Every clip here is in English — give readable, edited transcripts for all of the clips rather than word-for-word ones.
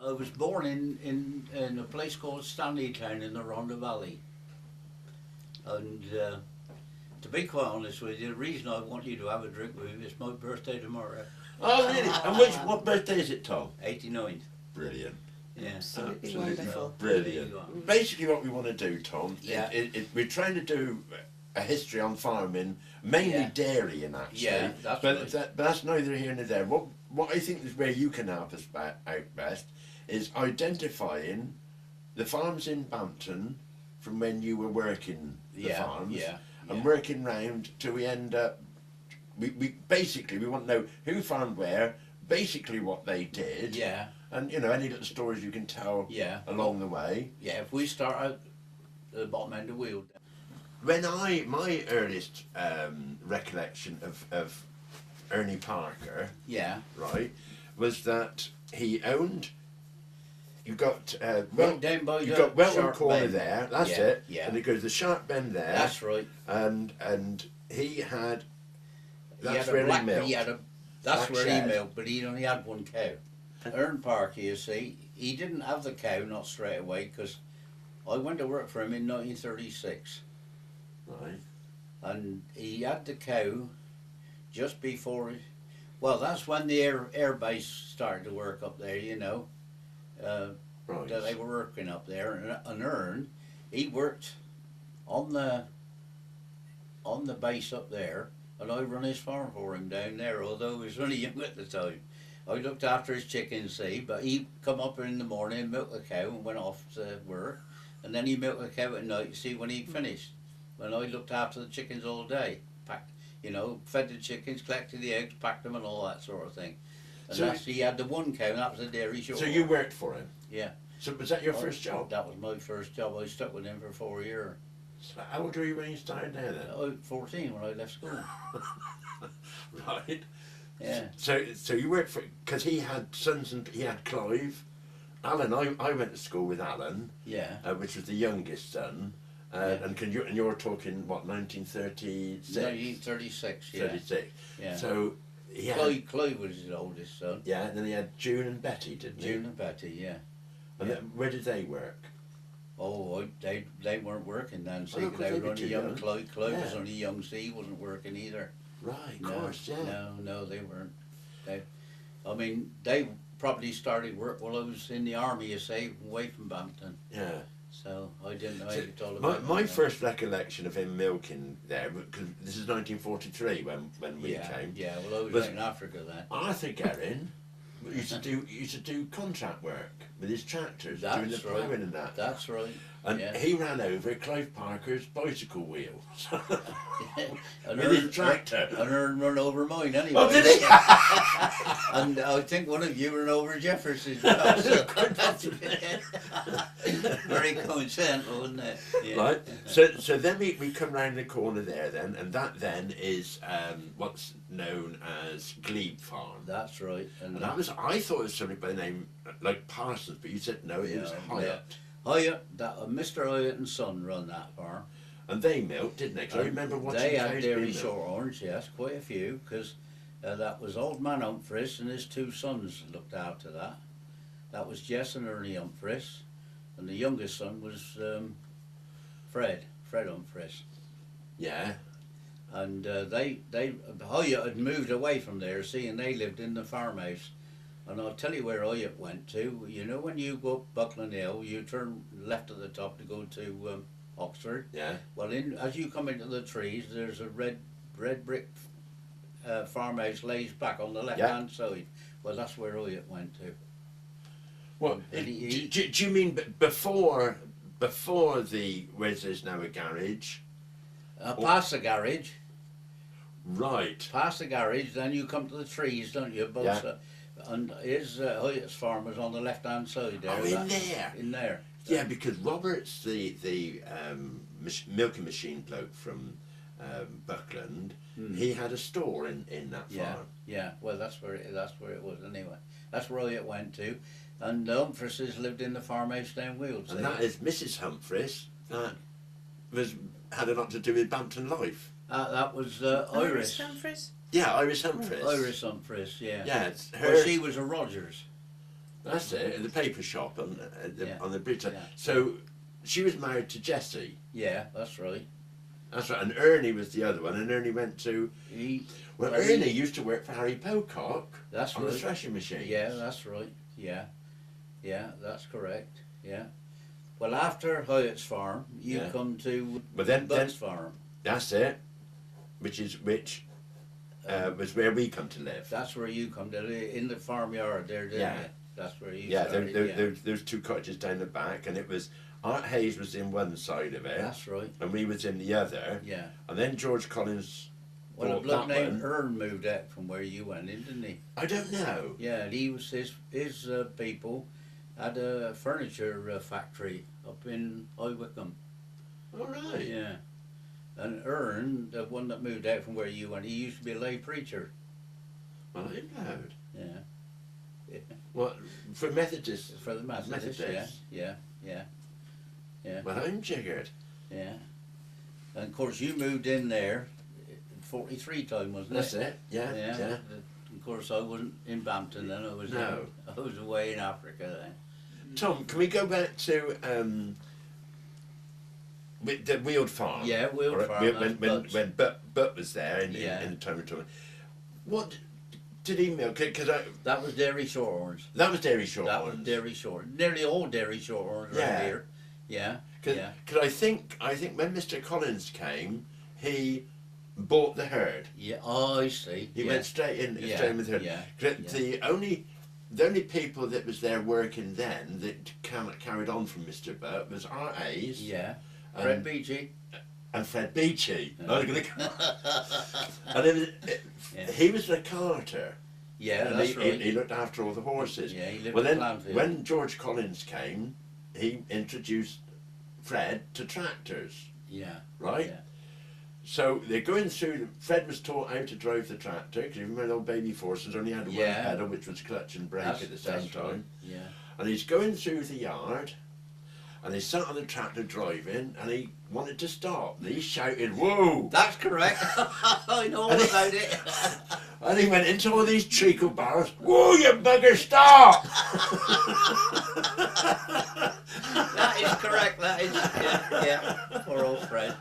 I was born in a place called Stanleytown in the Rhondda Valley. And to be quite honest with you, the reason I want you to have a drink with me is my birthday tomorrow. Oh, really? And what birthday is it, Tom? 89. Brilliant. Yeah. Absolutely wonderful. Brilliant. Basically what we want to do, Tom, Yeah. we're trying to do a history on farming, mainly Yeah. dairying actually. Yeah, that's but, right. but that's neither here nor there. What I think is where you can help us out best is identifying the farms in Bampton from when you were working the farms and working round till we end up. We basically we want to know who farmed where, basically what they did. Yeah. And you know any little stories you can tell along the way. Yeah, if we start out the bottom end of the wheel. When my earliest recollection of Ernie Parker, right, was that he owned. You got down by you got Welton Sharp Corner Bend. there. That's Yeah, it. yeah. And it goes the Sharp Bend there. That's right. And he had. That's He had where a black, he milked. that's Black where shed. he milked, but he only had one cow. Ern Parker, you see, he didn't have the cow, not straight away, because I went to work for him in 1936. Right. And he had the cow just before, well, that's when the air base started to work up there, you know. Right. That they were working up there, and Ern, he worked on the base up there, and I run his farm for him down there, although he was only young at the time. I looked after his chickens, see, but he come up in the morning, milked the cow and went off to work, and then he milked the cow at night, see, when he finished. When I looked after the chickens all day, packed, you know, fed the chickens, collected the eggs, packed them and all that sort of thing. And So he had the one cow, and that was a dairy short. So you worked for him. Yeah. So was that your first job? That was my first job. I stuck with him for 4 years. So how old were you when you started there then? I was 14 when I left school. Right. Yeah. So you worked for, because he had sons and he had Clive, Alan. I went to school with Alan. Yeah. Which was the youngest son. And you're talking what 1936? 1936. Yeah. 36. Yeah. So he had, Clive was his oldest son. yeah, and then he had June and Betty, didn't he? June and Betty. Yeah. And Yeah. then, where did they work? Oh, they weren't working then. See, Oh, 'cause they they were were only too young. young. Clive was Yeah. only young, so he wasn't working either. Right, of No, course, yeah. No, they weren't. I mean, they probably started work while I was in the army, you say, away from Bampton. Yeah. So I didn't know So anything at all about my that. first recollection of him milking there, because this is 1943 when we came. Yeah, well, I was was- out in Africa then. Arthur Guerin used to do contract work with his tractors, doing the That's right. ploughing and that. That's right. And yeah. he ran over Clive Parker's bicycle wheel And with his tractor. And Ern run over mine anyway. Oh, did he? And I think one of you ran over Jefferson's as well. Quite possibly. Very coincidental, wasn't it? Yeah. Right. So then we come round the corner there then, and that then is what's known as Glebe Farm. That's right. And that was, I thought it was something by the name like Parsons, but you said no, it was Hyatt. Hyatt, Mr. Hyatt and son run that farm. And they milked, didn't they? 'Cause I remember watching They cows had being dairy milked. shorthorns, yes, quite a few, because that was old man Humphreys and his two sons looked after that. That was Jess and Ernie Humphreys, and the youngest son was Fred Humphreys. Yeah. And Hyatt had moved away from there, see, and they lived in the farmhouse. And I'll tell you where Hyatt went to. You know, when you go up Buckland Hill, you turn left at the top to go to Oxford. Yeah. Well, as you come into the trees, there's a red brick farmhouse lays back on the left-hand side. Well, that's where Hyatt went to. Well, And he- do you mean before the where there's now a garage? Past the garage. Right. Past the garage, then you come to the trees, don't you? Both Yeah. and his Hyatt's farm was on the left-hand side there. Oh, in there. In there. Yeah, because Roberts, the milking machine bloke from Buckland, he had a store in that Yeah, farm. yeah. Well, that's where it was anyway. That's where Hyatt went to, and the Humphreys lived in the farmhouse down Wheels. And that is Mrs. Humphreys. That had a lot to do with Bampton life. That was Iris Iris. Humphreys? Yeah, Iris Humphreys. Iris Humphreys, yeah. Yeah, it's her. Well, she was a Rogers. That's it, the paper shop on Yeah. on the bridge. Yeah. So she was married to Jessie. Yeah, that's right. That's right, and Ernie was the other one, and Ernie went to... Well, Ernie used to work for Harry Pocock that's on right. the threshing machine. Yeah, that's right. Yeah. Yeah, that's correct. Yeah. Well, after Hyatt's farm, you Yeah. come to But then Butt's farm. that's it, which was where we come to live. That's where you come to live, in the farmyard there, didn't Yeah. you? That's where you Yeah, started. there's two cottages down the back, and it was Art Hayes was in one side of it, That's right. and we was in the other. Yeah. And then George Collins Well, a bought bloke that named one. Ern moved out from where you went in, didn't he? I don't know. Yeah, and he was his people had a furniture factory up in High Wycombe. All right. Yeah. And Ern, the one that moved out from where you went, he used to be a lay preacher. Well, I know. Yeah. Well, for Methodists. For the Methodists, yeah. Well, I'm jiggered. Yeah. And of course you moved in there in 43 time, wasn't That's it? it. Yeah. Yeah. Of course I wasn't in Bampton then, I was No. I was away in Africa then. Tom, can we go back to with the Wheeled Farm? Yeah, Wheeled Or Farm, that's Butt's. when Butt was there in the time of tour. What did he milk? Because That was Dairy Shorthorns. that was Dairy Short. That was Dairy Short. Nearly all Dairy Shorthorns Yeah. around here. Yeah. Because I think when Mr. Collins came, he bought the herd. Yeah. Oh, I see. He yeah. went straight in with the herd. Yeah. 'Cause the only people that was there working then that carried on from Mr. Butt was Art Hayes. Yeah. and- Fred Beachy. and Fred Beachy. Yeah. I was gonna and Yeah. he was the carter. Yeah, and that's right. he looked after all the horses. Yeah, he lived Well, in then Planfield. when George Collins came, he introduced Fred to tractors, Yeah. right? Yeah. So they're going through. Fred was taught how to drive the tractor because you remember old baby forces only had one Yeah. pedal, which was clutch and brake at the same that's time. right. Yeah. And he's going through the yard, and he sat on the tractor driving, and he wanted to stop. And he shouted, "Whoa!" That's correct. I know all And he- about it. And he went into all these treacle barrels. "Whoa, you bugger, stop!" That is correct. That is. Yeah. Poor old Fred.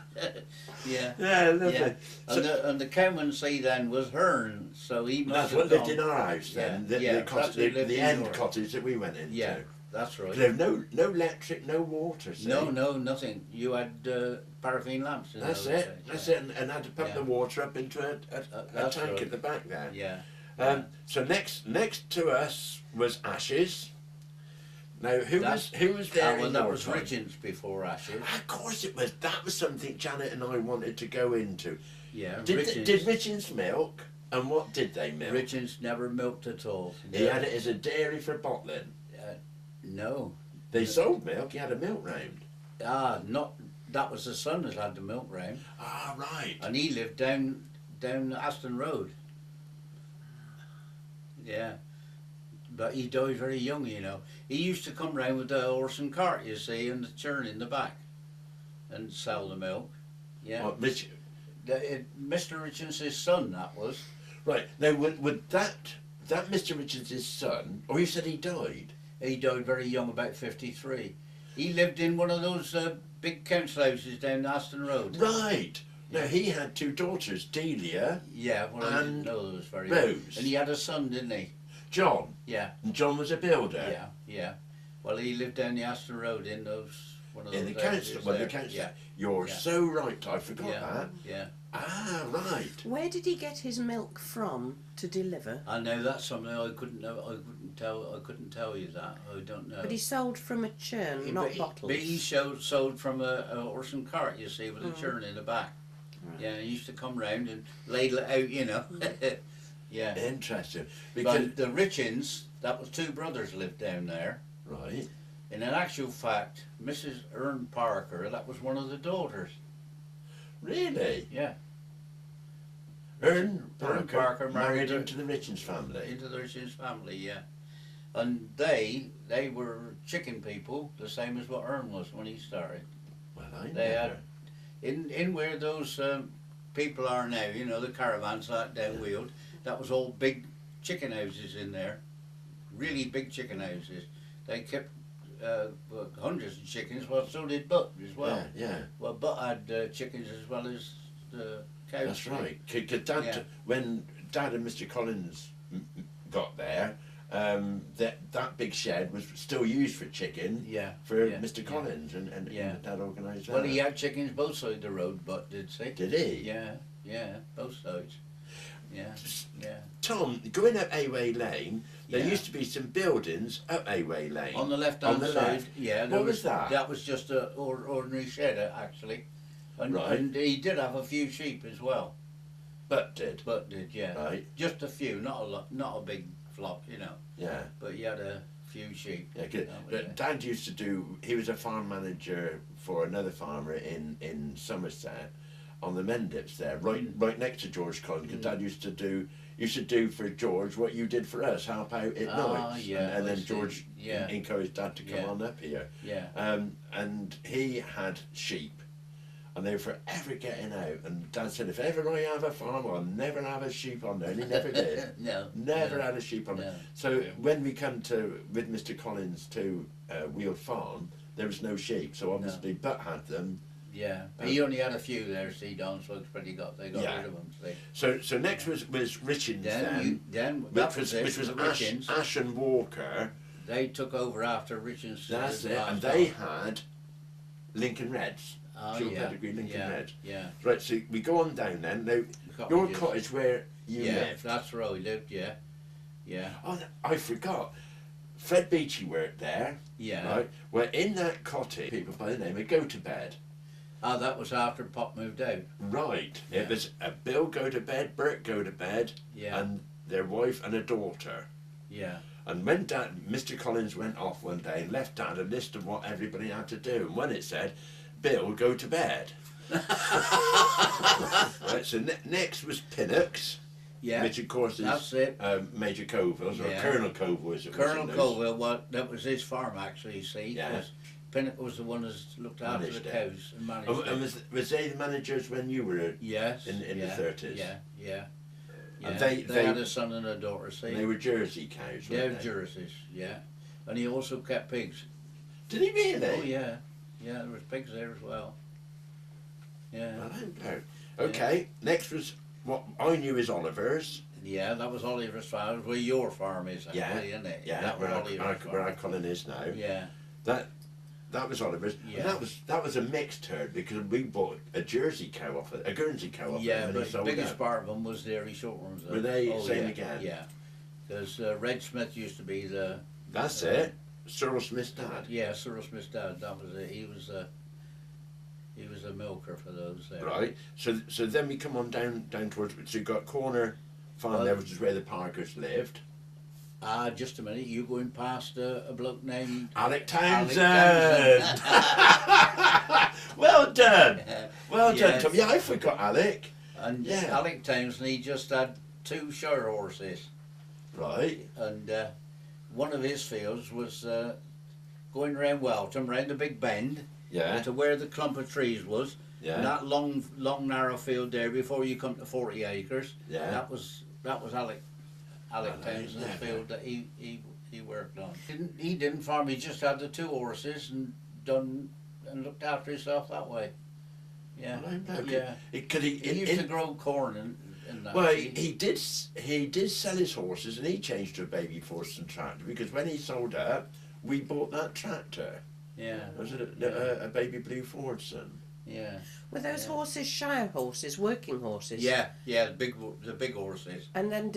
Yeah. Yeah, lovely. Yeah. So, And the cowman see then was Hearn, so he must that's have what lived gone- in our house then. Yeah, that's what lived The in end yours. cottage that we went into. Yeah, that's right. There's no electric, no water. See? No, nothing. You had paraffin lamps. In That's those it. days, That's yeah. it. And had to pump Yeah. the water up into a That's tank right. at the back there. Yeah. So next to us was Ashes. Now who was there? Well, in that your was time? Richards before Ashes. Of course it was. That was something Janet and I wanted to go into. Yeah. Did Richards. Richards milk? And what did they milk? Richards never milked at all. He had it as a dairy for bottling. No. They sold milk. He had a milk round. Not. That was the son that had the milk round, Ah, right. and he lived down Aston Road. Yeah. But he died very young, you know. He used to come round with the horse and cart, you see, and the churn in the back, and sell the milk. Yeah. What, Mr. Richards' son, that was. right. Now, would that Mr. Richards' son, or you said he died? He died very young, about 53. He lived in one of those big council houses down Aston Road. Right. Now, he had two daughters, Delia, Yeah, well, I didn't And know there was very Rose. young. And he had a son, didn't he? John. Yeah, And John was a builder. yeah. Well, he lived down the Aston Road in one of those In the houses council. Well, the there. council. Yeah, You're Yeah. so right. I forgot yeah, that. yeah. Ah, right. Where did he get his milk from to deliver? I know that's something I couldn't know. I couldn't tell you that. I don't know. But he sold from a churn, Yeah, not but bottles. But he sold from a horse and cart, you see, with a churn in the back. Right. Yeah, he used to come round and ladle it out, you know. Yeah. Interesting. Because But the Richins, that was two brothers lived down there. right. And in actual fact, Mrs. Ern Parker, that was one of the daughters. Really. Yeah. Ern Parker Parker married married into the Richards family. Into the Richins family, yeah. And they were chicken people, the same as what Ern was when he started. Well, I They never. had in where those people are now, you know, the caravans like down Wheeled, that was all big chicken houses in there. really big chicken houses. They kept hundreds of chickens, well, so did Butt as well. Yeah. Well, Butt had chickens as well as the cows. That's right. 'Cause Dad, when Dad and Mr. Collins got there, that big shed was still used for chicken. For Mr. Collins and Dad organised that. Well, he had chickens both sides of the road, Butt did, see? Did he? Yeah, both sides. Yeah. Tom, going up Away Lane, there used to be some buildings up Away Lane. On the left-hand side. Left. Yeah. What was that? That was just an ordinary shed, actually. And, Right. and he did have a few sheep as well. Butt did. Butt did, yeah. Right. Just a few, not a lot, not a big flock, you know. Yeah. But he had a few sheep. Yeah, 'cause Dad used to do. He was a farm manager for another farmer in Somerset, on the Mendips there, right next to George Collins. Because Dad used to do for George what you did for us, help out at night. And then George encouraged Dad to come on up here. Yeah. And he had sheep. And they were forever getting out. And Dad said, if ever I have a farm, I'll never have a sheep on there. And he never did. Never had a sheep on there. So when we come with Mr. Collins to Weald Farm, there was no sheep. So obviously Butt had them. Yeah. But he only had a few there, see, Don Suggs, but they got rid of them, see. So next was Richins which was Richins. Ash and Walker. They took over after Richins. That's it. And they had Lincoln Reds. Oh, Dual pedigree Lincoln Reds. Yeah. Right, so we go on down then. Now, your cottage where you lived. That's where I lived, yeah. Oh, I forgot. Fred Beachy worked there. Yeah. Right. Well, in that cottage, people by the name of Go to Bed. Ah, that was after Pop moved out. Right. Yeah. It was a Bill Go to Bed, Bert Go to Bed, and their wife and a daughter. Yeah. And when Mr. Collins went off one day and left Dad a list of what everybody had to do, and when it said, Bill, go to bed. Right, so next was Pinnocks, which of course is that's it. Major Coville's, or Colonel Coville's. Colonel Coville, that was his farm actually, you see. Yeah. Pinnock was the one that looked after the cows and managed it. And was they the managers when you were in the 30s? Yeah. And they had a son and a daughter, see. They were Jersey cows, weren't they? Jerseys, yeah. And he also kept pigs. Did he really? Oh, yeah. Yeah, there was pigs there as well. Yeah. I don't know. Okay, next was what I knew as Oliver's. Yeah, that was Oliver's farm, where your farm is, actually, isn't it? Yeah, that where our Colin is now. Yeah. That was Oliver's. Yeah. And that was a mixed herd because we bought a Jersey cow off it, a Guernsey cow off it. Yeah, but the biggest part of them was the dairy short ones. Were they same again? Yeah, because Red Smith used to be the. That's it. Cyril Smith's dad. Yeah, Cyril Smith's dad. That was it. He was a milker for those there. Right. So then we come on down towards. So you got Corner Farm there, which is where the Parkers lived. Just a minute. You going past a bloke named Alec Townsend. Well done. Well done, Tom. Yeah, I forgot Alec. And Alec Townsend, he just had 2 shire horses. Right. And one of his fields was going round Welton, round the big bend, to where the clump of trees was. Yeah. And that long narrow field there before you come to 40 acres. Yeah. That was Alec Townsend's field that he worked on. He didn't farm. He just had the 2 horses and looked after himself that way. Yeah. Yeah. He used to grow corn and that. Well, he did sell his horses and he changed to a baby Fortson tractor because when he sold up, we bought that tractor. Yeah. Was it a baby blue Fordson? Yeah. Were those horses shire horses, working horses? Yeah, the big horses. And then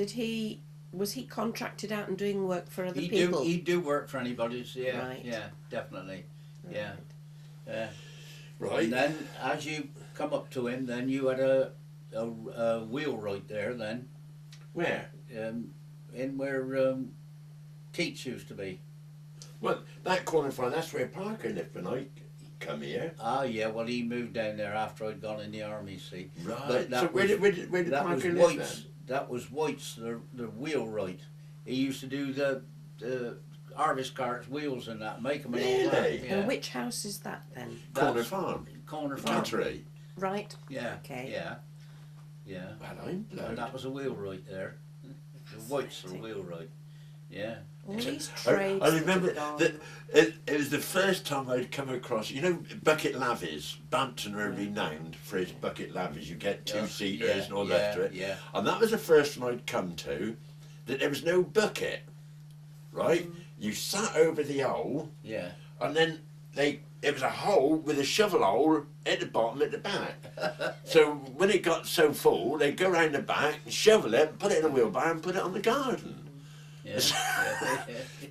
was he contracted out and doing work for other people? He'd do work for anybody, yeah. Right. Yeah, definitely. Right. Yeah. Right. And then as you come up to him, then you had a wheelwright there then. Where? In where Keats used to be. Well, that Corner Farm, that's where Parker lived when I come here. Ah, yeah, well he moved down there after I'd gone in the army, see. Right. So where did Parker live then? That was White's, the wheelwright. He used to do the harvest carts, wheels and that, make them and all that. Really? Yeah. And which house is that then? Corner Farm. Corner Farm. Battery. Right. Yeah. Okay. Yeah. Yeah. Well, I'm blowed. And that was a wheelwright there. The White's the wheelwright. Yeah. All these I trades. remember that have that gone. it was the first time I'd come across, bucket lavies. Bampton are renowned for its bucket lavies. You get two-seaters and all the rest of it. Yeah. And that was the first one I'd come to, that there was no bucket, right? You sat over the hole, Yeah. and then it was a hole with a shovel hole at the bottom at the back. So when it got so full, they'd go round the back and shovel it, put it in a wheelbarrow and put it on the garden. Yeah.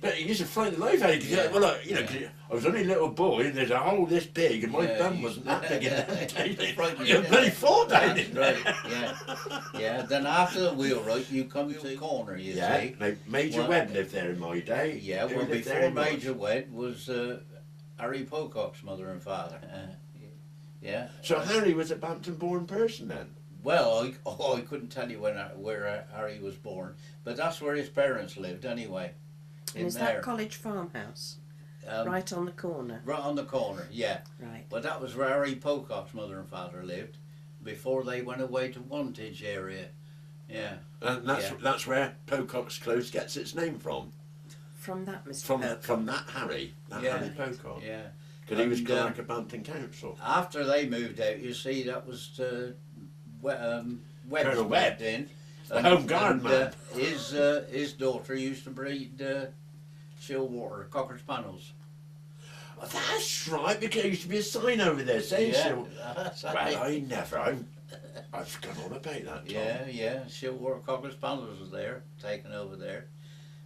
But it used to frighten the life out of you. Yeah. Well, like, 'cause I was only a little boy, and there's a hole this big, and my bum wasn't that big. You bloody fall down in there. Right. Yeah. Then after the wheelwright, you come to the corner. You see. Major Webb lived there in my day. Yeah. He Well, lived there before in North. Major Webb was Harry Pocock's mother and father. Yeah. So Harry was a Bampton-born person then. Well, I couldn't tell you where Harry was born, but that's where his parents lived anyway. And is that College Farmhouse? Right on the corner. Right on the corner, yeah. Right. Well, that was where Harry Pocock's mother and father lived before they went away to Wantage area. Yeah. And that's where Pocock's Close gets its name from. From that, Mr. From Pocock. that Harry. Yeah. Harry Pocock. Yeah. Because he was And, clerk of Bampton Council. After they moved out, you see, that was Webb's Colonel Webb. moved in. The home guard man. His daughter used to breed Shillwater Cocker Spaniels. Oh, that's right, because there used to be a sign over there saying Shil. that's Well, right. I've forgotten all about that, Tom. Yeah, Shillwater Cocker Spaniels was there, taken over there.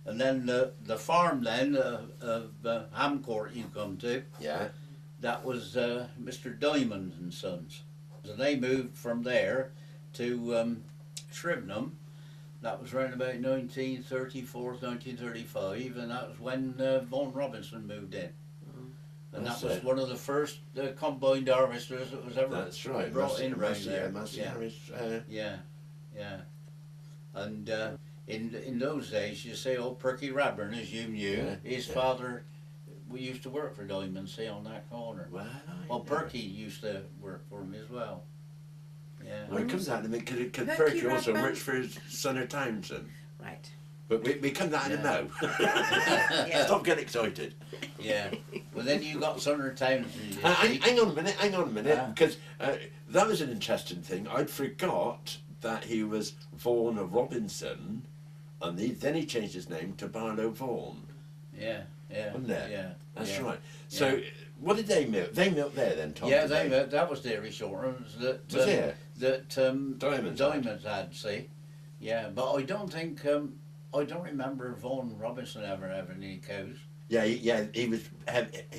And then the farm then of Hamcourt you come to, Yeah. that was Mr. Diamond and Sons. So they moved from there to Shrivenham. That was around about 1934, 1935, and that was when Vaughan Robinson moved in. And That's that was it. one of the first combined harvesters that was ever That's right. brought in around there. Massey Yeah. Harris. Yeah. And in those days, you say, old Perky Radburn, as you knew, his father, we used to work for Diamond, see, on that corner. Well, Well, Perky used to work for him as well. Yeah. Well, it comes out of it because Perky Perky also Radburn? works for his son of Townsend. Right. But we come that in a no. Yeah. Stop getting excited. Yeah. Well, then you got Sumner Townsend. you see. Hang on a minute, Yeah. because that was an interesting thing. I'd forgot that he was Vaughan of Robinson, and then he changed his name to Barlow Vaughan. Yeah. Wasn't it? Yeah. That's yeah. right. So, what did they milk? They milked there then, Tom? Yeah, did that was Dairy Shortens that Was it? that Diamonds had. See, yeah, but I don't think I don't remember Vaughan Robinson ever having any cows. Yeah, he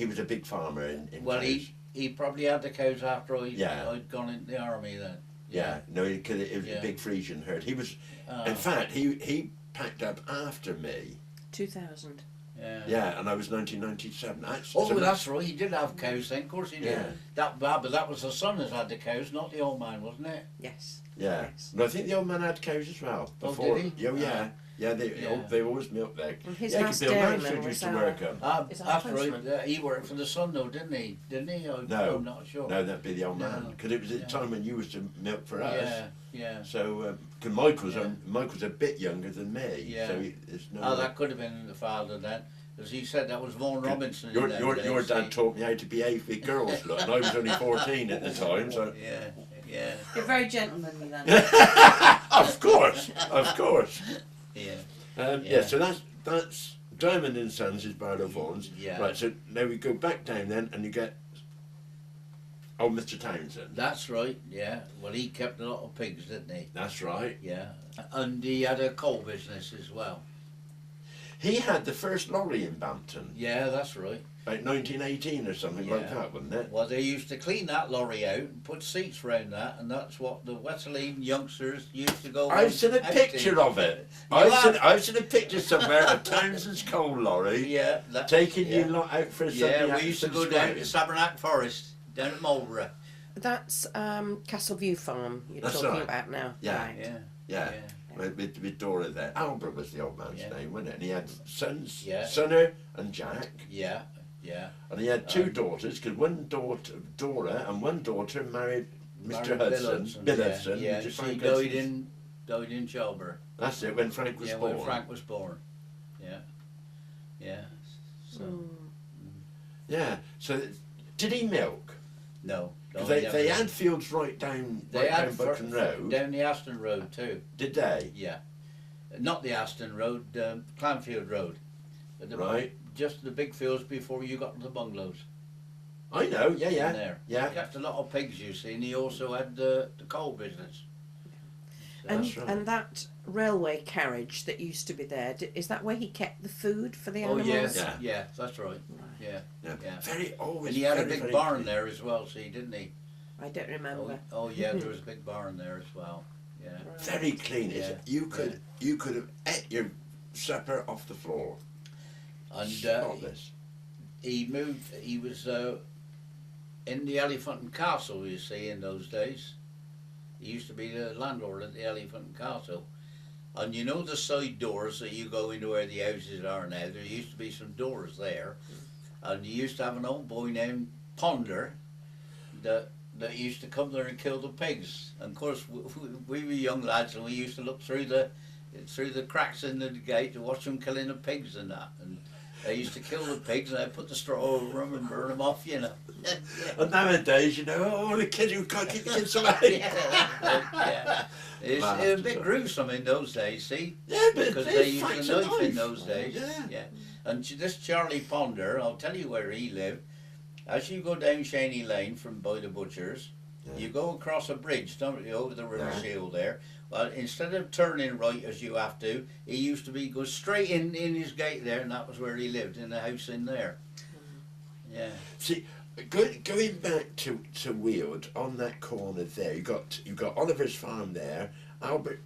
was a big farmer in Well, cows. he probably had the cows after Yeah. I'd gone into the army then. Yeah, no, because it was Yeah. a big Frisian herd. He was, Oh, in fact, he packed up after me. 2000. yeah. Yeah, and I was 1997. Oh, So that's right. He did have cows then. Of course he did. Yeah. But that was the son that had the cows, not the old man, wasn't it? Yes. Yeah, Yes. and I think the old man had cows as well. Oh, Before. did he? Oh, yeah. Yeah, Yeah. they always milked there. Well, his Yeah, last because Bill dairyman Mansfield was used to our- work on. Is that After postman? he worked for the son though, didn't he? No. I'm not sure. No, that'd be the old No. man. Because it was at the Yeah. time when you was to milk for us. Yeah. So, because Yeah. Michael's a bit younger than me. Yeah. So there's no. Oh, that could have been the father then, because he said that was Vaughan Robinson. Your, in them your, days, your dad see. taught me how to behave with girls, look, and I was only 14 at the time, so. Yeah. You're very gentlemanly then. Of course. Yeah. Yeah, so that's Diamond and Sons is Barlow Vaughan's. Yeah. Right, so now we go back down then and you get old Mr. Townsend. That's right. Yeah. Well, he kept a lot of pigs, didn't he? That's right. Yeah. And he had a coal business as well. He had the first lorry in Bampton, Yeah, that's right. about 1918 or something like Yeah. that, wasn't it? Well, they used to clean that lorry out and put seats round that, and that's what the Wesleyan youngsters used to go. I've seen a out picture to. of it. You I've seen a picture somewhere of Townsend's coal lorry Yeah. taking yeah. you lot out for a Sunday Yeah, we used to go down to scouting. Sabernack Forest, down at Marlborough. That's Castleview Farm you're That's talking right. about now. Yeah. Right. Yeah. With Dora there. Albert was the old man's Yeah. name, wasn't it? And he had sons, Yeah. Sonner and Jack. Yeah. And he had two daughters, because one daughter, Dora, and one daughter married Mr. Hudson, Bill Hudson. Yeah, Mr. she Frank died Hudson. in childbirth. That's it, when Frank was Yeah, born. when Frank was born. Yeah. Yeah. So Yeah. So did he milk? no. Because he they never did. had fields right down Buchan Road. Down the Aston Road too. Did they? Yeah. Not the Aston Road, Clanfield Road. Right. Just the big fields before you got to the bungalows. I know. Yeah, In yeah. there. Yeah. He kept a lot of pigs, you see, and he also had the coal business. So That's right. And that railway carriage that used to be there, is that where he kept the food for the oh animals? yeah, yeah, that's right. Yeah, Yeah. yeah. Very always. And he had a very, big very barn clean. there as well, see, didn't he? I don't remember. Oh yeah, there was a big barn there as well. Yeah. Right. Very clean. Yeah. You could have ate your supper off the floor. And Spotless. he moved. He was in the Elephant and Castle, you see, in those days. He used to be the landlord at the Elephant and Castle. And you know the side doors that you go into where the houses are now, there used to be some doors there. And you used to have an old boy named Ponder that used to come there and kill the pigs. And of course we were young lads and we used to look through the cracks in the gate to watch them killing the pigs and that. And they used to kill the pigs and they'd put the straw over them and burn them off, you know. And nowadays, you know, oh, the kids, you've got to keep the kids away. Yeah. It was a bit gruesome in those days, see? Yeah, but Because they used facts to of knife in life. those days. Yeah. And this Charlie Ponder, I'll tell you where he lived. As you go down Shaney Lane from by the butchers, you go across a bridge, don't you, over the River Shield there. Well, instead of turning right as you have to, he used to go straight in his gate there, and that was where he lived, in the house in there. Yeah. See, going back to Weald, on that corner there, you got Oliver's farm there, Alec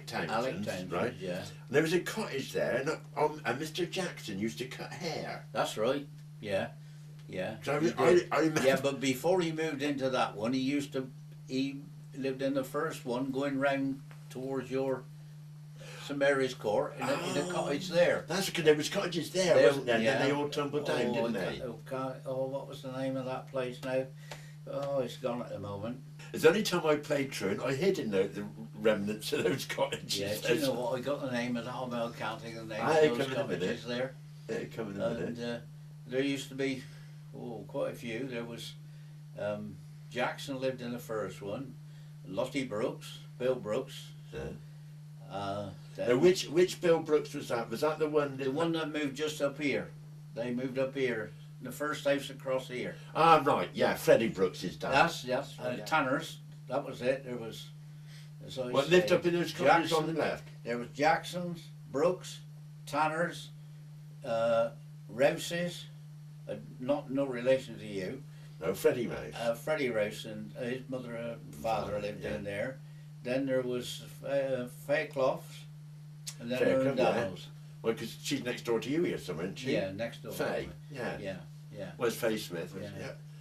Townsend's, right? Yeah. And there was a cottage there, and Mr. Jackson used to cut hair. That's right. Yeah. Yeah. So he I did. remember. Yeah, but before he moved into that one, he lived in the first one, going round towards St Mary's Court in a cottage there. That's because there was cottages there, wasn't there? And then they all tumbled down, didn't they? What was the name of that place now? Oh, it's gone at the moment. It's the only time I played truant, I hid in the remnants of those cottages. Yeah, do you know what? I got the name of that. I can't think of the name Aye, of those come in a minute. cottages there. Yeah, come in a minute. And there used to be quite a few. There was Jackson lived in the first one. Lottie Brooks, Bill Brooks. Yeah. Now, which Bill Brooks was that? Was that the one? The one that moved just up here. They moved up here. The first house across here. Ah, right. Yeah, Freddie Brooks is dad. Yes. Tanner's. That was it. There was. What lived up in those cottages on the left? There was Jackson's, Brooks, Tanner's, Rouse's. No relation to you. No, Freddie Rouse. Freddie Rouse and his mother and father lived in there. Then there was Fairclough's, and then there was Dano's. Well, because she's next door to you here somewhere, isn't she? Yeah, next door. Faye. Yeah. Yeah. Where's Faye Smith?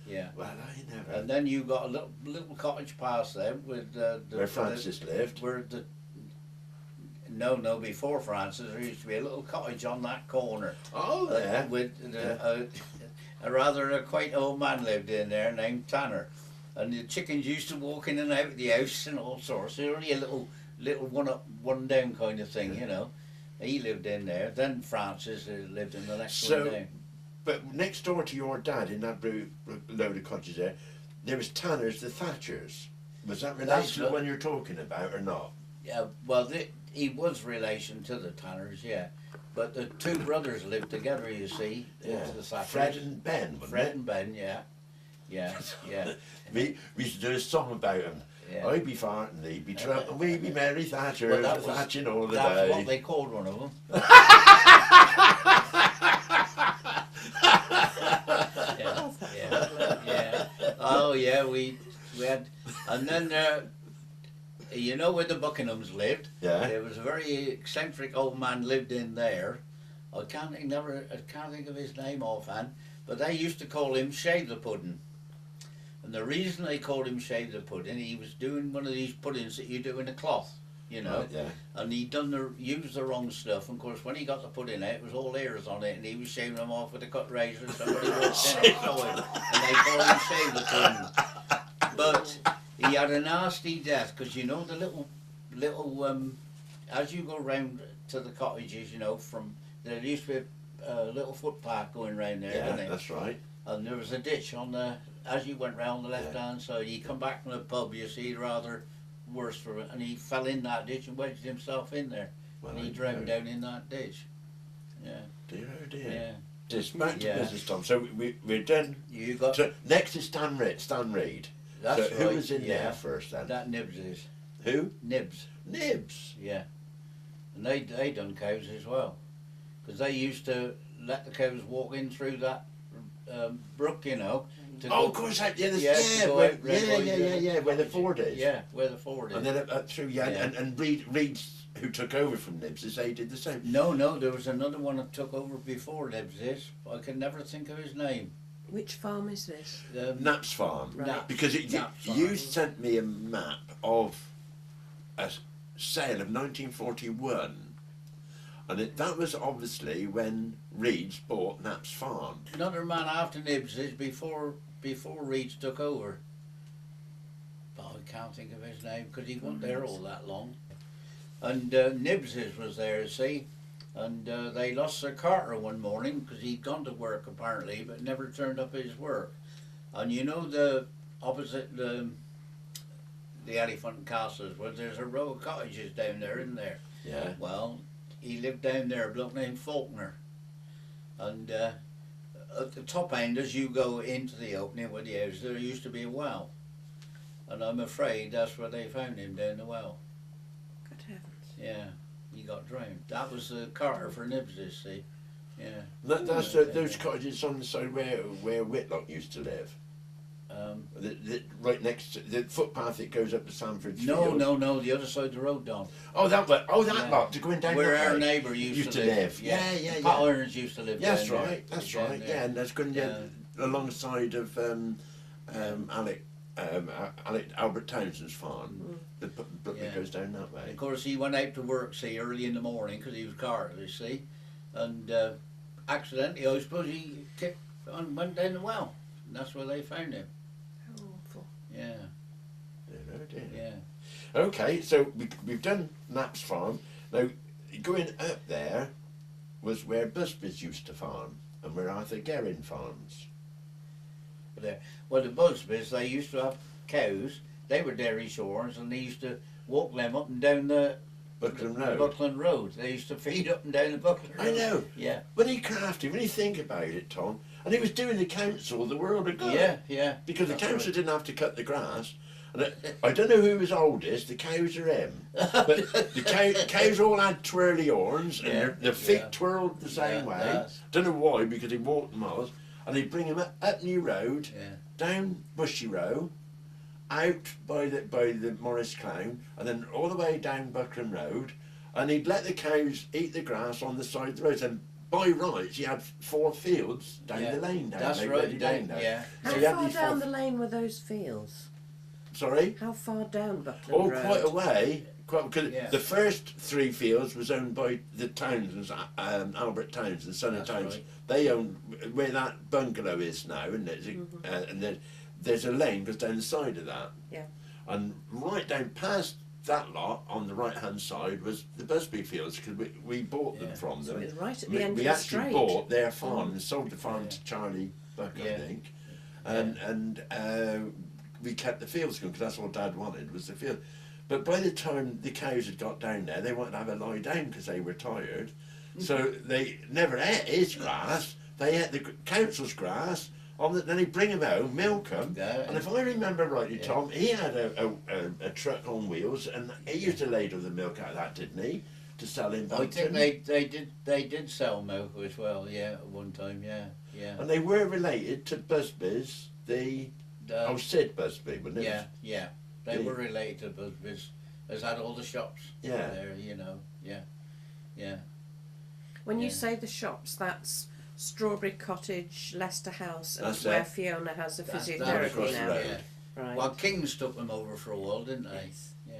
Yeah. Well, I never. And then you got a little cottage past them with where Francis lived. No, before Francis, there used to be a little cottage on that corner. Oh, yeah. With a rather quaint old man lived in there named Tanner. And the chickens used to walk in and out of the house and all sorts. They're only a little one up, one down kind of thing, you know. He lived in there. Then Francis lived in the next one down. But next door to your dad, in that load of cottages there was Tanner's, the Thatchers. Was that related to the one you're talking about or not? Yeah, well, he was relation to the Tanners, yeah. But the two brothers lived together, you see. Yeah. The Thatchers. Fred and Ben, Fred and Ben, yeah. Yeah. we used to do a song about him. Yeah. I'd be farting, they'd be truck, and we'd be Mary Thatcher, well, thatching all the that's day. That's what they called one of them. yeah. Oh yeah, we had, and then you know where the Buckinghams lived. Yeah. There was a very eccentric old man lived in there. I can't think of his name offhand, but they used to call him Shave the Pudding. And the reason they called him Shave the Pudding, he was doing one of these puddings that you do in a cloth, you know. Right, yeah. And he'd used the wrong stuff. And of course, when he got the pudding out, it was all hairs on it, and he was shaving them off with a cut razor. And somebody walked in and saw him, and they called him Shave the Pudding. But he had a nasty death because you know the little as you go round to the cottages, you know, there used to be a little footpath going round there, Yeah, didn't it? that's right. And there was a ditch on the, as you went round the left-hand side. You come back from the pub, you see, rather worse for it, and he fell in that ditch and wedged himself in there, Well, and he I drowned know. down in that ditch. Yeah, Dear, oh dear. yeah. Just back to Yeah. business, Tom. So we're done. You got So next is Stan Reed. that's So right. who was in yeah. there first then? That Nibs is Who? Nibs. Nibs. Yeah, and they done cows as well, because they used to let the cows walk in through that brook, you know. To Oh, go, of course, yeah, to yeah, go where, out Red yeah, Boys, where the ford is. Yeah, where the ford is. And then up through, Yeah. and Reed's, who took over from Nibs, they did the same. No, there was another one that took over before Nibs this. I can never think of his name. Which farm is this? Knapp's Farm. Right. Because Knapp's you Farm. sent me a map of a sale of 1941. And that was obviously when Reed's bought Knapp's Farm. Another man after Nibs is before Reeds took over. But I can't think of his name because he wasn't there all that long. And Nibs's was there, see, and they lost their carter one morning because he'd gone to work apparently, but never turned up at his work. And you know the opposite the Elephant and Castles, where there's a row of cottages down there, isn't there? Yeah. Well, he lived down there, a bloke named Faulkner, and at the top end, as you go into the opening with the house, there used to be a well, and I'm afraid that's where they found him, down the well. Good heavens. Yeah, he got drowned. That was the carter for Nibs's, see. Yeah. That's Yeah. those cottages on the side where Whitlock used to live. Right next to the footpath that goes up to Sanford's No, Fields. the other side of the road, Don. Oh, that way. Oh, that Yeah. lot to go in down Where that our way. neighbour used to live. Yeah. Pat Irons used to live That's down there. right. That's Down right. there. Yeah, and that's going alongside of Alec Albert Townsend's farm. The brook Yeah. that goes down that way. Of course, he went out to work, see, early in the morning because he was carter, you see, and accidentally, I suppose he kicked and went down the well, and that's where they found him. How awful. Yeah, Dear. yeah. Okay, so we've done Knapp's Farm. Now, going up there was where Busby's used to farm and where Arthur Guerin farms. Well, the Busbys, they used to have cows. They were dairy shorns, and they used to walk them up and down the Buckland Road. Buckland Road. They used to feed up and down the Buckland Road. I know. Yeah. When he crafted, when you think about it, Tom, and he was doing the council the world ago. Yeah. Because That's the council right. didn't have to cut the grass. And I don't know who was oldest, the cows or him. But the cows all had twirly horns and Yeah, their feet yeah. twirled the same Yeah, way. that's- Don't know why, because he walked miles. And he'd bring him up New Road, Yeah. down Bushy Row, out by the Morris Clown, and then all the way down Buckland Road. And he'd let the cows eat the grass on the side of the road. And by rights, he had 4 fields down Yeah, the lane down that's there, right, ready down down- there. yeah. How So he had far these down 4 the lane were those fields? Sorry? How far down Buckland Oh, Road? quite a way. Because Yeah. the first 3 fields was owned by the Townsends, Albert Townsend, son of That's Townsend. right. They owned where that bungalow is now, and there's a lane goes down the side of that. Yeah. And right down past that lot on the right hand side was the Busby Fields, because we bought them Yeah. from So them. it was right at We, the end we of the actually straight. bought their farm and sold the farm Yeah. to Charlie Buck, I Yeah. think, and we kept the fields going because that's all Dad wanted was the field. But by the time the cows had got down there, they wanted to have a lie down because they were tired. So they never ate his grass. They ate the council's grass. Then he'd bring them home, milk them. Yeah. And if I remember rightly, Yeah. Tom, he had a truck on wheels, and he used to ladle the milk out of that, didn't he? To sell in I think Bampton. they did sell milk as well. Yeah, at one time. Yeah. And they were related to Busby's, Sid Busby, wasn't it? Yeah. They The- were related to Busby's. Has had all the shops Yeah. there, you know. Yeah. When you Yeah. say the shops, that's Strawberry Cottage, Leicester House, and That's where it. Fiona has a That's physiotherapy across the now. road. Yeah. Right. Well, Kings took them over for a while, didn't they? Yes. Yeah.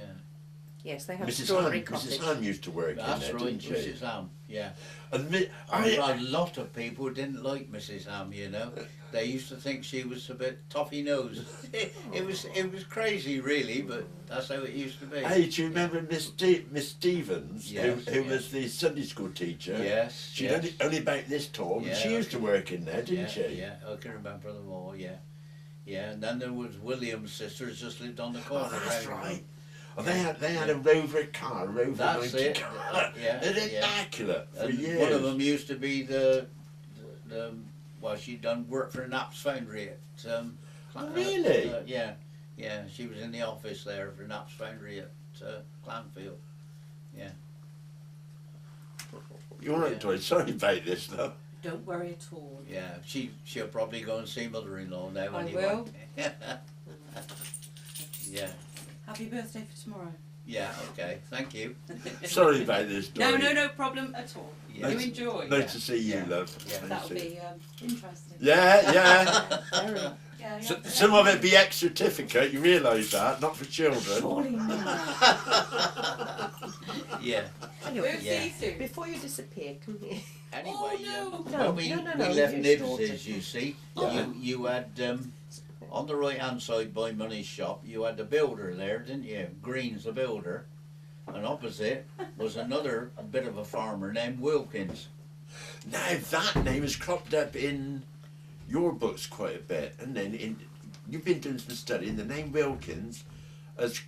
Yes, they have Mrs. strawberry Ham, cottage. Mrs. Ham used to work That's in there, right, didn't she? Mrs. Ham, yeah. And A lot of people didn't like Mrs. Ham, you know. They used to think she was a bit toffee nosed. it was crazy, really, but that's how it used to be. Hey, do you remember Miss Stevens, Yes, who was the Sunday school teacher? Yes. She yes. only about this tall, Yeah, but she used to work in there, didn't yeah, she? Yeah, I can remember them all. Yeah, yeah. And then there was William's sisters, just lived on the corner. Oh, that's round right. them. Oh, they had a Rover car, a Rover That's 90 it. car. Yeah, It's yeah. immaculate for And years. one of them used to be the well, she'd done work for Knapp's Foundry at. Really? Yeah, yeah. She was in the office there for Knapp's Foundry at Clanfield. Yeah. You're right, Yeah. Toy. Sorry about this, though. Don't worry at all. Yeah, she'll probably go and see mother-in-law now. I anyway. will. Yeah, Happy birthday for tomorrow. yeah. Okay, thank you. Sorry about this, Toy. No problem at all. Yeah. You enjoy. Nice to see you, Yeah. love. Yeah. Nice That'll to see you. be interesting. Yeah, yeah. Very. Yeah, So, yeah. some of it be ex certificate, you realise that, not for children. Surely not. Yeah. Anyway, We'll Yeah. see you soon. before you disappear, come here. Anyway, Oh, no. No, when we no, no, we no, left your daughter. Nibs's, you see, Yeah. you had on the right hand side by Money's shop, you had the builder there, didn't you? Green's the builder, and opposite was another bit of a farmer named Wilkins. Now that name has cropped up in your books quite a bit, and then you've been doing some study, and the name Wilkins has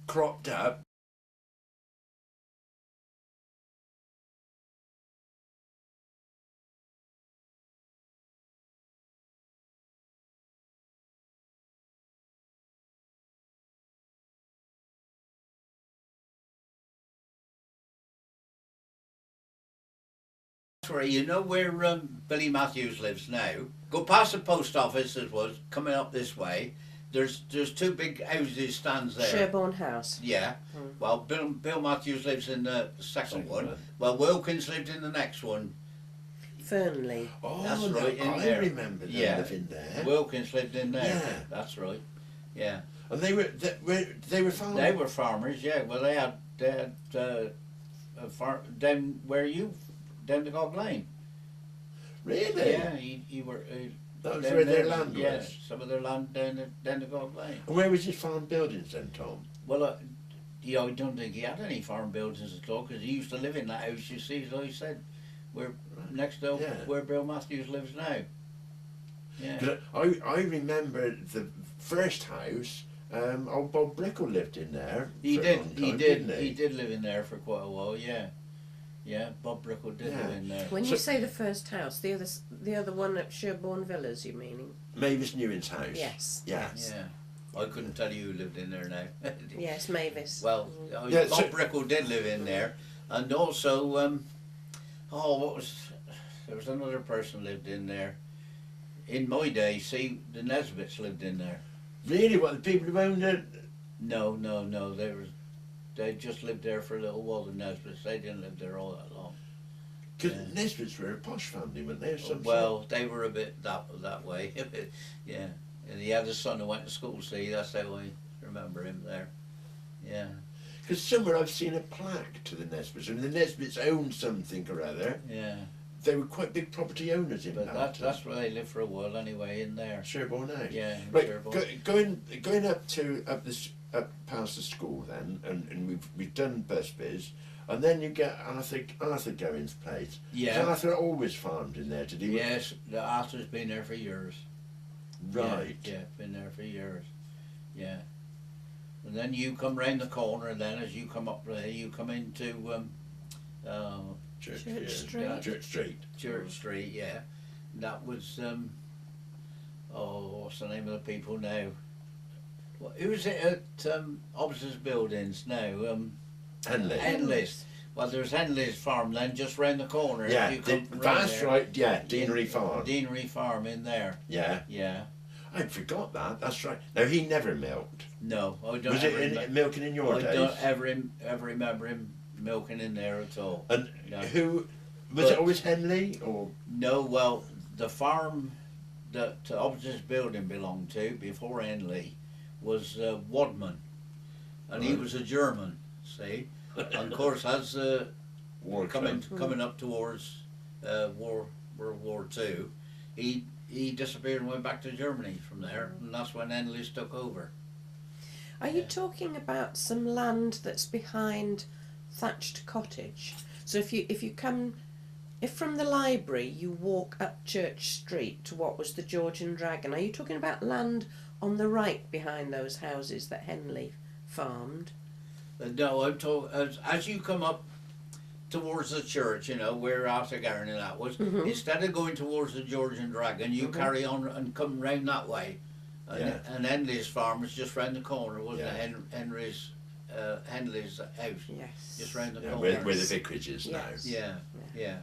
cropped up. Where you know where Billy Matthews lives now? Go past the post office as was coming up this way. There's two big houses stands there. Sherborne House. Yeah. Mm. Well, Bill Matthews lives in the second one. one. Well, Wilkins lived in the next one. Fernley. Oh, That's no, right, in I there. remember them Yeah. living there. Wilkins lived in there. Yeah. That's right. Yeah. And they were farmers. They were farmers. Yeah. Well, they had a farm down where you down the Gog Lane. Really? Yeah. You were. That was down where their there. land Yes. was. Some of their land down the Gog Lane. And where was his farm buildings then, Tom? Well, I don't think he had any farm buildings at all because he used to live in that house. You see, as I said, where next to Yeah. where Bill Matthews lives now. Yeah. 'Cause I remember the first house. Old Bob Brickle lived in there. He for a did. long He time, did. didn't He did live in there for quite a while. Yeah. Yeah. Bob Brickle did Yeah. live in there. When So- you say the first house, the other one at Sherborne Villas, you meaning? Mavis Newin's house. Yes. Yeah. Yeah. I couldn't tell you who lived in there now. Yes, Mavis. Well, Yeah, Bob so- Brickle did live in there, and also, there was another person lived in there. In my day, see, the Nesbitts lived in there. Really? What, the people who owned it? No, they just lived there for a little while. The Nesbitts, they didn't live there all that long. Because Yeah. Nesbitts were a posh family, weren't they? Or some Well, they were a bit that way. Yeah, and he had a son who went to school. See, that's how I remember him there. Yeah, Because somewhere I've seen a plaque to the Nesbitts, and the Nesbitts owned something or other. yeah. They were quite big property owners in But Bampton. that's where they lived for a while anyway. In there. Sherborne House. Yeah, in Right, Sherborne. going up past the school then, and we've done Busby's, and then you get Arthur Going's place. Yeah. Was Arthur always farmed in there? Did he? Yes, the Arthur's been there for years. Right. Yeah, been there for years. Yeah. And then you come round the corner, and then as you come up there, you come into Church yeah, Street. Church Street. Church Street. Yeah. And that was what's the name of the people now? Who's it at Obser's Buildings now? Henley. Henley's. Well, there's Henley's farm then just round the corner. Yeah, You come round that's there. right. Yeah, Deanery Farm. Deanery Farm in there. Yeah, Yeah. I forgot that. That's right. No, he never milked. No, I don't Was ever it milking in your I days? don't ever remember him milking in there at all. And No. who was But- it? Always Henley or? No, well, the farm that Obser's Building belonged to before Henley was Wadman, and he Right. was a German. See, and of course as War coming up towards World War II, he disappeared and went back to Germany from there, and that's when Henley's took over. Are you talking about some land that's behind Thatched Cottage? So if from the library you walk up Church Street to what was the George and Dragon, are you talking about land on the right behind those houses that Henley farmed? No, I'm talking as you come up towards the church, you know, where Arthur Garron and that was. Mhm. Instead of going towards the George and Dragon, you carry on and come round that way. And Henley's farm was just round the corner, wasn't it? Henry's Henley's house, Yes. just round the Yeah, corner. where the vicarage is now. Yes. Yeah.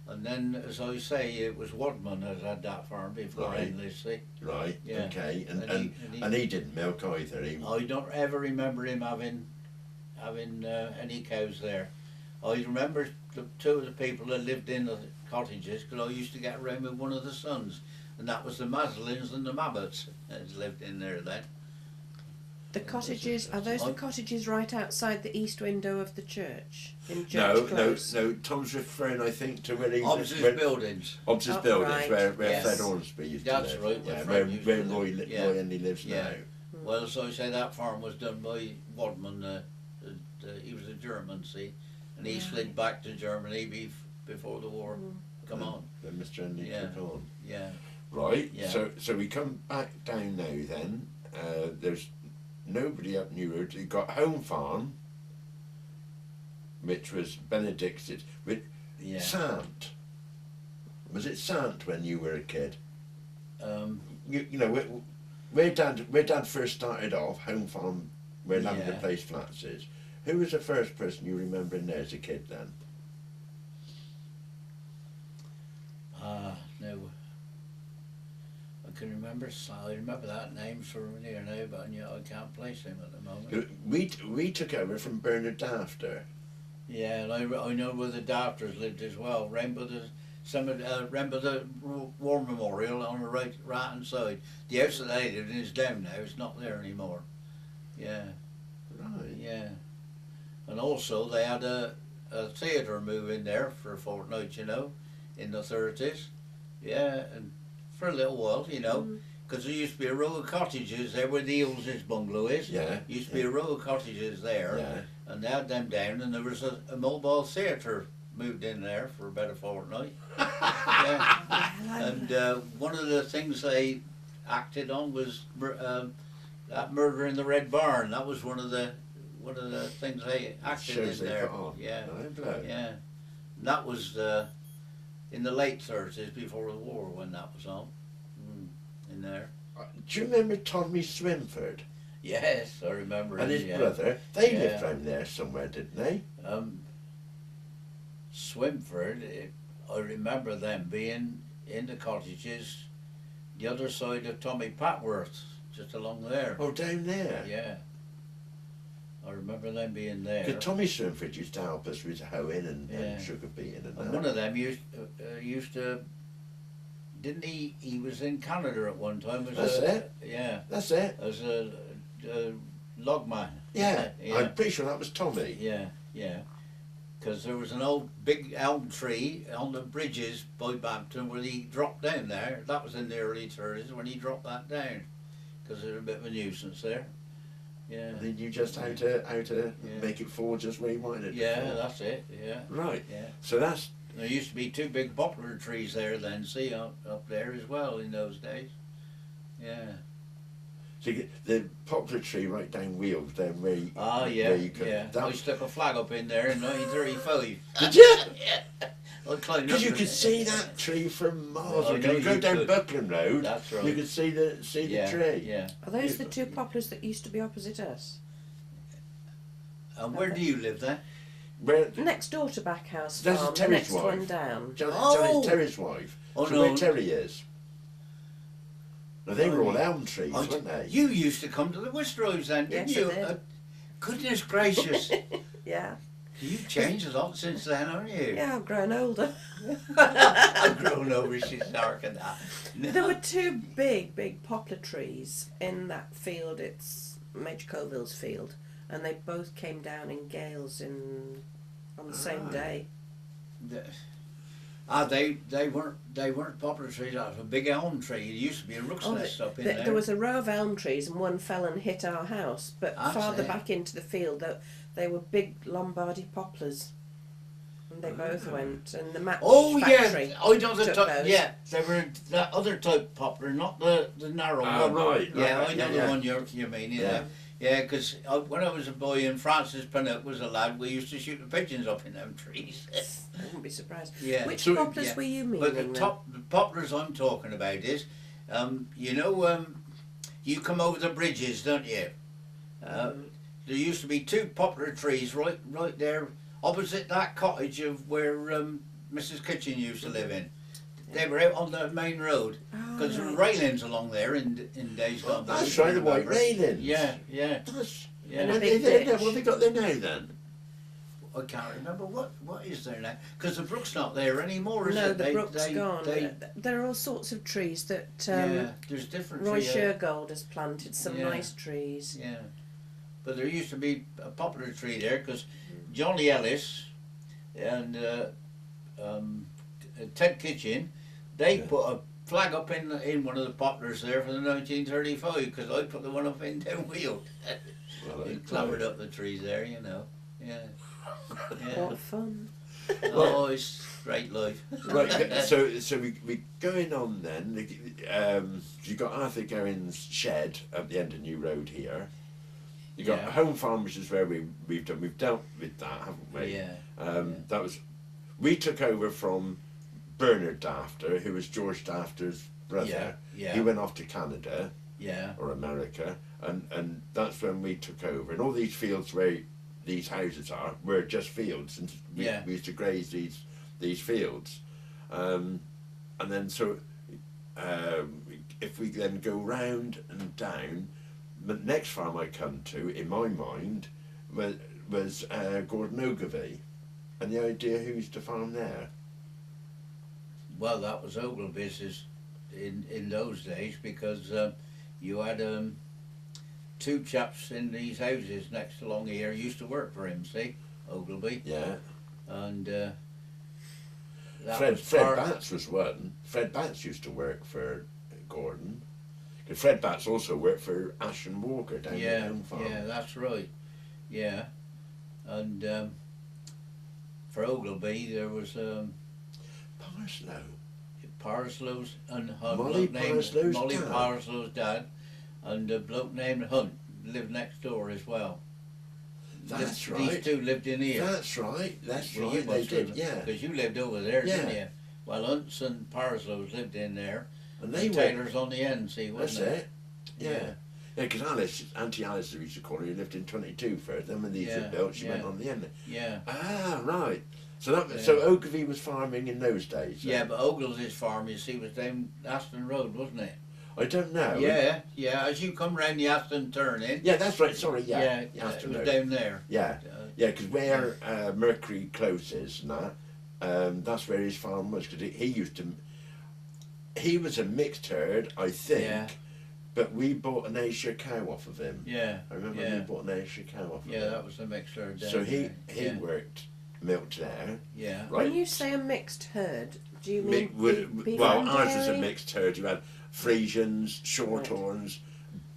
And then, as I say, it was Wadman that had that farm before Right. Henley's. See? Right. Yeah. Okay. And He didn't milk either. I don't ever remember him having any cows there. I remember two of the people that lived in the cottages, because I used to get around with one of the sons, and that was the Maslins and the Mabbotts that lived in there then. The cottages, are those the cottages right outside the east window of the church in Church No. Close? Tom's referring, I think, to where he Hobbs's where, buildings. Hobbs's Oh, buildings, right. where Yes. Fred Hornsby used That's to live. right, where Yeah, Fred where, used where to Roy, live. Yeah. Roy Henley lives Yeah. now. Well, as I say, that farm was done by Wadman. He was a German, see, and he slid back to Germany before the war. Come on. Then Mr. Henley Yeah. took on. Yeah. Right. Yeah. So we come back down now. Then there's nobody up New Road. You got Home Farm, which was Benedict's. With Yeah. Sant. Was it Sant when you were a kid? You know where Dad first started off, Home Farm, where Lavender Yeah. Place Flats is. Who was the first person you remember in there as a kid then? No. I can remember. I remember that name from here now, but I can't place him at the moment. We took over from Bernard Dafter. Yeah, and I know where the Dafters lived as well. Round by the War Memorial on the right hand side. The house that they lived in is down now. It's not there anymore. Yeah, Right. yeah. And also they had a theatre move in there for a fortnight, you know, in the 30s. Yeah, and for a little while, you know, because there used to be a row of cottages there where the Eels' bungalow is. Yeah. Used to be a row of cottages there. Yeah. And they had them down, and there was a mobile theatre moved in there for about a fortnight. Yeah. And one of the things they acted on was that Murder in the Red Barn. That was one of the things they acted Shows in they there. put on. Yeah, Right, blow. yeah. And that was in the late 30s, before the war, when that was on. In there. Do you remember Tommy Swinford Yes, I remember and him, his yeah. brother? They Yeah. lived round there somewhere, didn't they? Swinford, I remember them being in the cottages the other side of Tommy Patworth, just along there. Oh, down there. Yeah. I remember them being there. Because Tommy Swinford used to help us with hoeing and Yeah. sugar beating and And that. one of them used to, didn't he? He was in Canada at one time. That's it. Yeah, That's it. as a logman. Yeah. Yeah. I'm pretty sure that was Tommy. Yeah, yeah. Because there was an old big elm tree on the bridges by Bampton where he dropped down there. That was in the early 30s when he dropped that down. Because there was a bit of a nuisance there. Yeah. And then you just how to make it fall just where you wanted it to Yeah, fall. that's it. Yeah. Right. Yeah. So that's There used to be two big poplar trees there then, see, up there as well in those days. Yeah. so you get the poplar tree right down Wheels down where you, Ah, yeah, where you could, yeah. that- I stuck a flag up in there in 1935. Did you? Yeah. I climbed Because up you it. could see that tree from miles. I away. know You go you down could. Buckland Road. That's right. You could see the Yeah, tree. yeah. Are those the two poplars that used to be opposite us? And where do you live then? Where Next door to Backhouse That's Farm, the Terry's next wife. one down. Oh! Johnny's Terry's wife. Oh, so no. where Terry is. Now they were Oh, all elm trees, Oh, weren't they? you used to come to the Wistrows then, didn't Yes, I you? did. Goodness gracious. Yeah. You've changed a lot since then, haven't you? Yeah, I've grown older. I've grown over, she's dark and that. There were two big poplar trees in that field. It's Major Colville's field. and they both came down in gales on the same day. They weren't poplar trees. That was a big elm tree. It used to be a rook's nest up in there. There was a row of elm trees, and one fell and hit our house. But farther back into the field, they were big Lombardy poplars, and they both went. And the match factory. I know the type. Those. Yeah, they were that other type poplar, not the narrow one. Right. Yeah, right, I know the one you mean. Yeah. Yeah, because when I was a boy and Francis Pennant was a lad, we used to shoot the pigeons up in them trees. I wouldn't be surprised. Yeah. Which So, poplars were you meaning? But the poplars I'm talking about is, you come over the bridges, don't you? There used to be 2 poplar trees right there opposite that cottage of where Mrs. Kitchen used to live in. They were out on the main road because there were railings along there in days gone by. That's right, the white railings. Yeah. That's, And a what big they ditch. what they got there now then? I can't remember what is there now because the brook's not there anymore, is No, it? the brook's gone. There are all sorts of trees that there's different Roy trees. Shergold has planted. Some Yeah. nice trees. Yeah, but there used to be a poplar tree there because Johnny Ellis and Ted Kitchen, they put a flag up in one of the poplars there for the 1935 because I put the one up in Downwheel. They clambered up the trees there, you know. Yeah. What fun. Oh, it's great life. Right, so we going on then. You got Arthur Gowen's shed at the end of New Road here. You got Home Farm, which is where we've dealt with that, haven't we? Yeah. That was we took over from Bernard Dafter, who was George Dafter's brother. Yeah. He went off to Canada Yeah. or America, and that's when we took over. And all these fields where these houses are were just fields, and we used to graze these fields. And then if we then go round and down, the next farm I come to, in my mind, was Gordon Ogilvie. And the idea who's to farm there? Well, that was Ogilvy's in those days because you had 2 chaps in these houses next along here used to work for him, see, Ogilvy. Yeah. And Fred Batts was one. Fred Batts used to work for Gordon. Fred Batts also worked for Ashton Walker down at Home Farm. Yeah, that's right. Yeah. And for Ogilvy there was Parslow's and Molly Parslow's dad and a bloke named Hunt lived next door as well. That's right. These 2 lived in here. That's right. Well, They did. Yeah. Because you lived over there, didn't Yeah. you? Well, Hunts and Parslows lived in there. And they Taylor's on the end, see, That's wasn't it. Yeah. Yeah, because Auntie Alice, we used to call her, lived in 22 first. Then when these were built, she went on the end. Yeah. Ah, right. So Ogilvy was farming in those days. Yeah, but Ogilvy's farm, you see, was down Aston Road, wasn't it? I don't know. Yeah. As you come round the Aston turning. Yeah, that's right. Sorry. Yeah. It Aston was Road. down there. Yeah. Yeah, because where Mercury Close is and that's where his farm was. Because he was a mixed herd, I think. Yeah. But we bought an Ayrshire cow off of him. Yeah. I remember we bought an Ayrshire cow off of him. Yeah, that was the mixer down So he there. milked there. Yeah. Right. When you say a mixed herd, do you mean beef well, and ours was a dairy? mixed herd. You had Friesians, Shorthorns,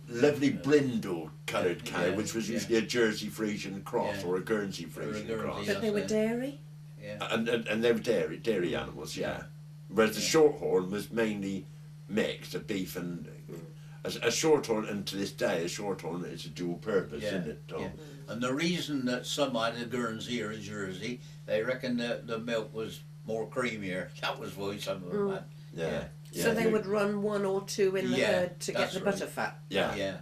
lovely brindle coloured cow, which was usually a Jersey Friesian cross or a Guernsey Friesian cross. But they were dairy? Yeah. And they were dairy animals, yeah. Whereas the Shorthorn was mainly mixed, a beef and a Shorthorn, and to this day a Shorthorn is a dual purpose, isn't it, Tom? Yeah. And the reason that some had a Guernsey or a Jersey, they reckon that the milk was more creamier. That was why some of them had. Yeah. So they would run 1 or 2 in the herd to get that's the right. butter fat? Yeah.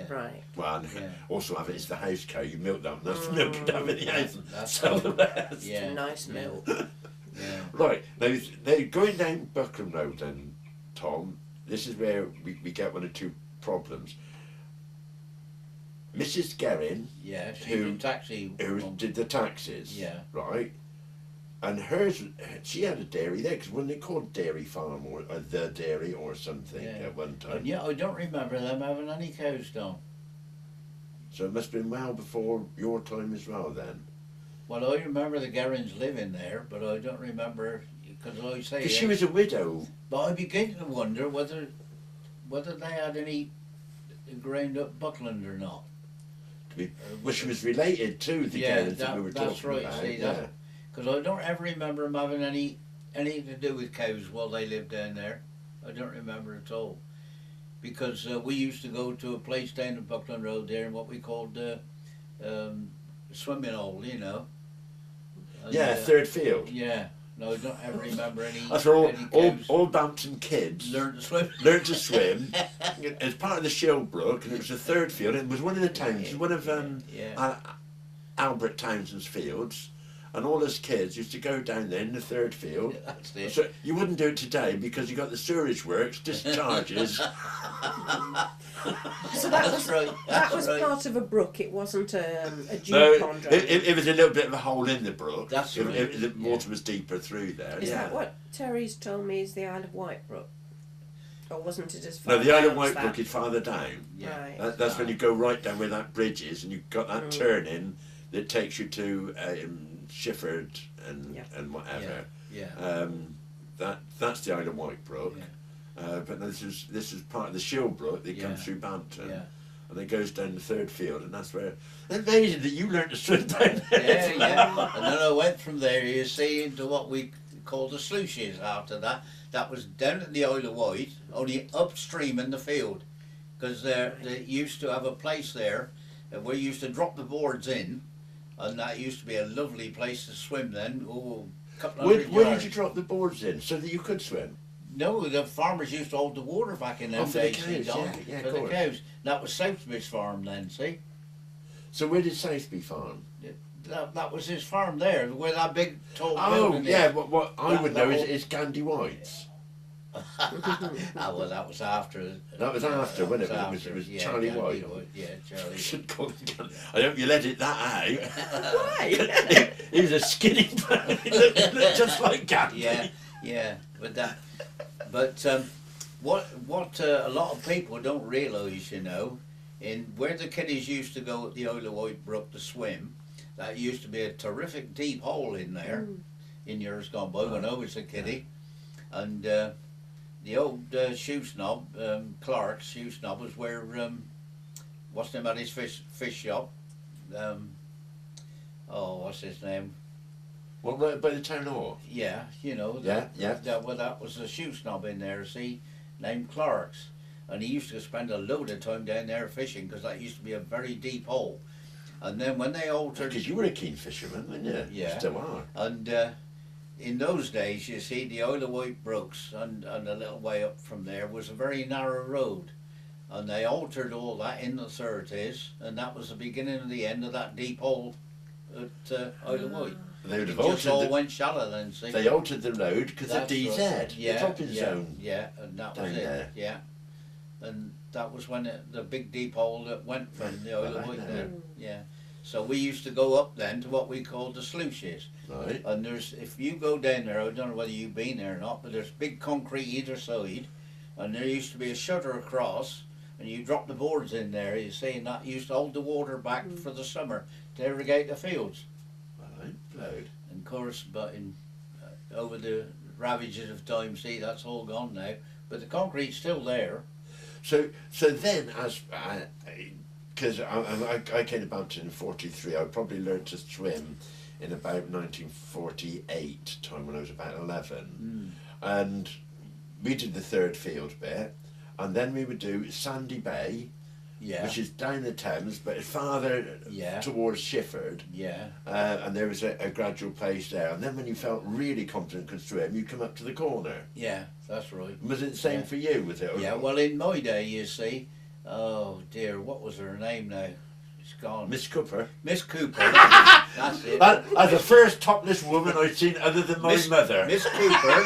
Right. Well, and Yeah. also have it as the house cow. You milk that, that's the milk you have in the house. And That's sell the rest. Yeah. Nice milk. Yeah. Right, now they're going down Buckham Road then, Tom. This is where we get 1 or 2 problems. Mrs. Guerin, Yeah, she Who- did taxi. who did the taxes, Yeah. right? And hers, she had a dairy there, because when they called Dairy Farm or the Dairy or something Yeah. at one time. And yeah, I don't remember them having any cows down. So it must have been well before your time as well then. Well, I remember the Gerrans living there, but I don't remember, because I say... Because she was a widow. But I begin to wonder whether they had any ground up Buckland or not. Well, she was related to the Gerrans that we were that's talking right, about. see, Yeah. Because I don't ever remember them having anything to do with cows while they lived down there. I don't remember at all. Because we used to go to a place down the Buckland Road there, in what we called the swimming hole, you know. And, Yeah, third field. Yeah. No, I don't ever remember any. That's where any all Bampton kids learned to swim. learned to swim as part of the Shillbrook, and it was the third field. It was one of the towns, one of Albert Townsend's fields, and all us kids used to go down there in the third field. Yeah, that's it. So you wouldn't do it today because you got the sewerage works, discharges. So that was right. that was right. part of a brook. It wasn't a dew No, pond. it was a little bit of a hole in the brook. That's right. The water was deeper through there. Is yeah. that what Terry's told me is the Isle of Wight brook? Or wasn't it as far No, the Isle down of Wight as that? brook is farther down. Yeah. Right. That's when you go right down where that bridge is, and you've got that turning that takes you to Shifford and whatever. Yeah. That's the Isle of Wight brook. Yeah. But this is part of the Shillbrook that comes through Bampton, Yeah. and it goes down the third field, and that's where. Amazing that you learned to swim down there. Yeah, yeah. And then I went from there, you see, into what we called the sluices after that. That was down at the Isle of Wight, only upstream in the field. Because they used to have a place there where you used to drop the boards in, and that used to be a lovely place to swim then. Oh, a couple of hundred Where did yards. you drop the boards in so that you could swim? No, the farmers used to hold the water back in them For the days. cows, Don, yeah, for of the course. cows. That was Southby's farm then, see? So where did Southby farm? That was his farm there, where that big tall Oh, building yeah, is. what I That- would that know whole- is Gandhi White's. Well, that was after. That was after, wasn't it? That It was yeah, Charlie Gandhi White. Yeah, Charlie I should White. call him Gandhi. I hope you let it that out. Why? He was a skinny man. He looked just like Gandhi. Yeah, but what a lot of people don't realise, you know, in where the kiddies used to go at the Isle of Wight brook to swim, that used to be a terrific deep hole in there, in years gone by when I was a kiddie, and the old shoe snob, Clark's shoe snob, was where what's the name of his fish shop? What's his name? Well, right by the town hall. Yeah, you know. Yeah. That was a shoe snob in there, see, named Clark's. And he used to spend a load of time down there fishing because that used to be a very deep hole. And then when they altered... Because you were a keen fisherman, weren't you? Yeah. You still are. And in those days, you see, the Isle of Wight brooks and a little way up from there was a very narrow road. And they altered all that in the 30s, and that was the beginning and the end of that deep hole at Isle of Wight. They would It have just all altered went shallow then, see. They altered the road because of That's DZ, right. the dropping zone. Yeah, and that was down it. there. Yeah, and that was when the big deep hole that went from the Isle Well, of I Wight know. there. Yeah, so we used to go up then to what we called the sluices. Right. And if you go down there, I don't know whether you've been there or not, but there's big concrete either side, and there used to be a shutter across, and you drop the boards in there. You see, and that used to hold the water back for the summer to irrigate the fields. Right. Blowed. And of course, but over the ravages of time, see, that's all gone now. But the concrete's still there. So then, because I came to Bampton in '43, I probably learned to swim in about 1948 time when I was about 11, and we did the third field bit, and then we would do Sandy Bay, Yeah. which is down the Thames, but farther Yeah. towards Shifford. Yeah. And there was a gradual place there, and then when you felt really confident could swim, you come up to the corner. Yeah, that's right. Was it the same Yeah. for you? Was it? or Yeah, not? well, in my day, you see, oh dear, what was her name now? It's gone. Miss Cooper. Miss Cooper. That's it. As the first topless woman I've seen other than my mother. Miss Cooper.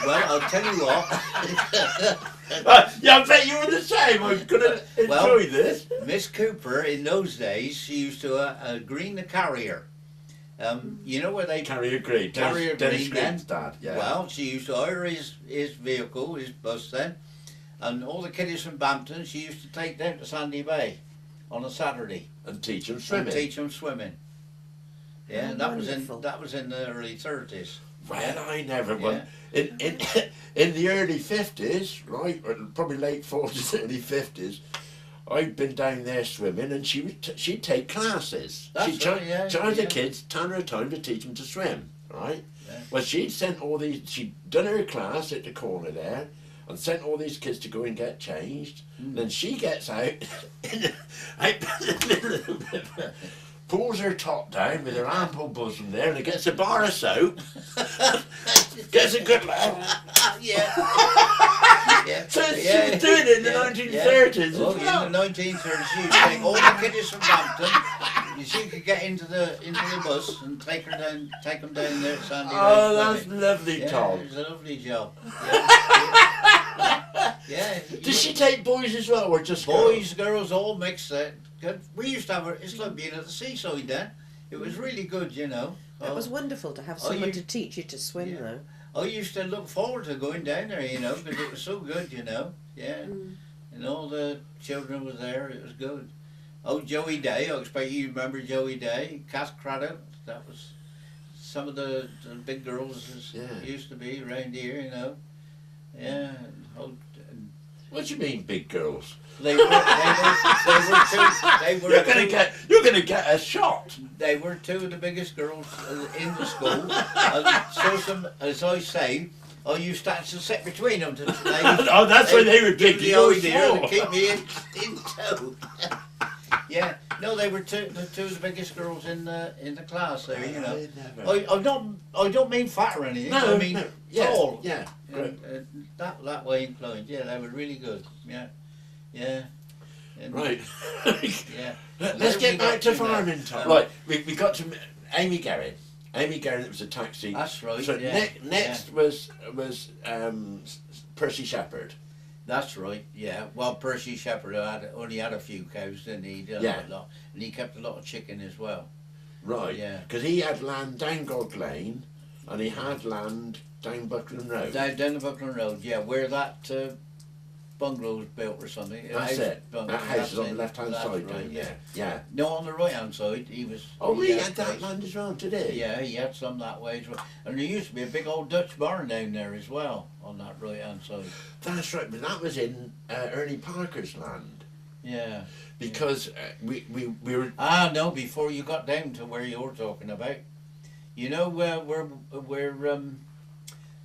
Well, I'll tell you what. Yeah, I bet you were the same. I'm going to enjoy Well, this. Miss Cooper, in those days, she used to green the carrier. You know where they Carrier Green. Carrier Dennis Green then. Green's dad, yeah. Well, she used to hire his vehicle, his bus then, and all the kiddies from Bampton she used to take down to Sandy Bay on a Saturday And teach them and swimming. teach them swimming. Yeah, Oh, that wonderful. was in the early 30s. Well, I never Yeah. went. In the early 50s, right, or probably late 40s, early 50s, I'd been down there swimming, and she'd take classes. That's She'd right, yeah, charge the yeah. kids ton her time to teach them to swim, right? Yeah. Well, she'd sent all these. She'd done her class at the corner there, and sent all these kids to go and get changed. Then she gets out, out the middle of the river, pulls her top down with her ample bosom there, and gets a bar of soap, gets a good laugh. Yeah. So she Yeah, was doing it in the yeah, 1930s as Oh, well. in the 1930s, she would take all the kiddies from Bampton. She could get into the bus and take them down there at Sandy Oh, Lake that's swimming. lovely, Yeah, Tom. it was a lovely job. Yeah. Yeah. Does she take boys as well, or just Boys, girls, all mixed. Good. We used to have it's like being at the seaside then. It was really good, you know. It was wonderful to have Oh, someone you- to teach you to swim, Yeah. though. I used to look forward to going down there, you know, because it was so good, you know. Yeah. And all the children were there. It was good. Oh, Joey Day. I expect you remember Joey Day. Cass Craddock. That was some of the big girls as Yeah. used to be around here, you know. Yeah. Oh, and What do you mean, big girls? they were You're gonna get a shot. They were two of the biggest girls in the school. And so as I say, I used to actually sit between them. Oh, that's why they were big. give the You were idea small. to keep me in tow. Yeah, no, they were two of the biggest girls in the class there. You know, I don't mean fat or anything. No, I mean no, yeah, tall. yeah, And, that way inclined. Yeah, they were really good. Yeah, yeah. And, Right. Yeah. Let's get back to farming, Tom. Um, Right, we got to Amy Garrett. Amy Garrett was a taxi. That's right. So yeah. next was Percy Shepherd. That's right, yeah. Well, Percy Shepherd only had a few cows, didn't he? He didn't have a lot. And he kept a lot of chicken as well. Right. Yeah. Because he had land down God Lane, and he had land down Buckland Road. Down the Buckland Road, yeah, where that bungalow was built or something. That's it. Bungalow, That house that's is on it. the left-hand That's side right, down there. Yeah. No, on the right-hand side, he was... Oh, he had place. that land as well, did he? Yeah, he had some that way as well. And there used to be a big old Dutch barn down there as well, on that right-hand side. That's right, but that was in Ernie Parker's land. Yeah. Because we were... Ah, no, before you got down to where you were talking about. You know where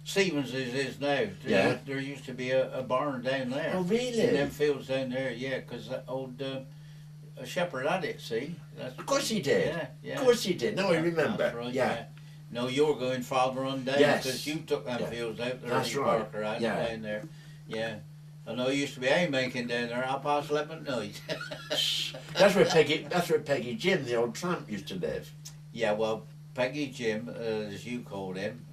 Stevens is now? There used to be a barn down there. Oh, really? In them fields down there, yeah, because that old shepherd had it, see? Of course he did. Yeah, yeah. Of course he did. No, I remember. That's right, yeah. No, you're going farther on down Yes. because you took them Yeah. fields out there. That's right. Parker had Yeah. down there. Yeah. I know it used to be haymaking down there 11:30 at night. That's where Peggy Jim, the old tramp, used to live. Yeah, well, Peggy Jim, as you called him,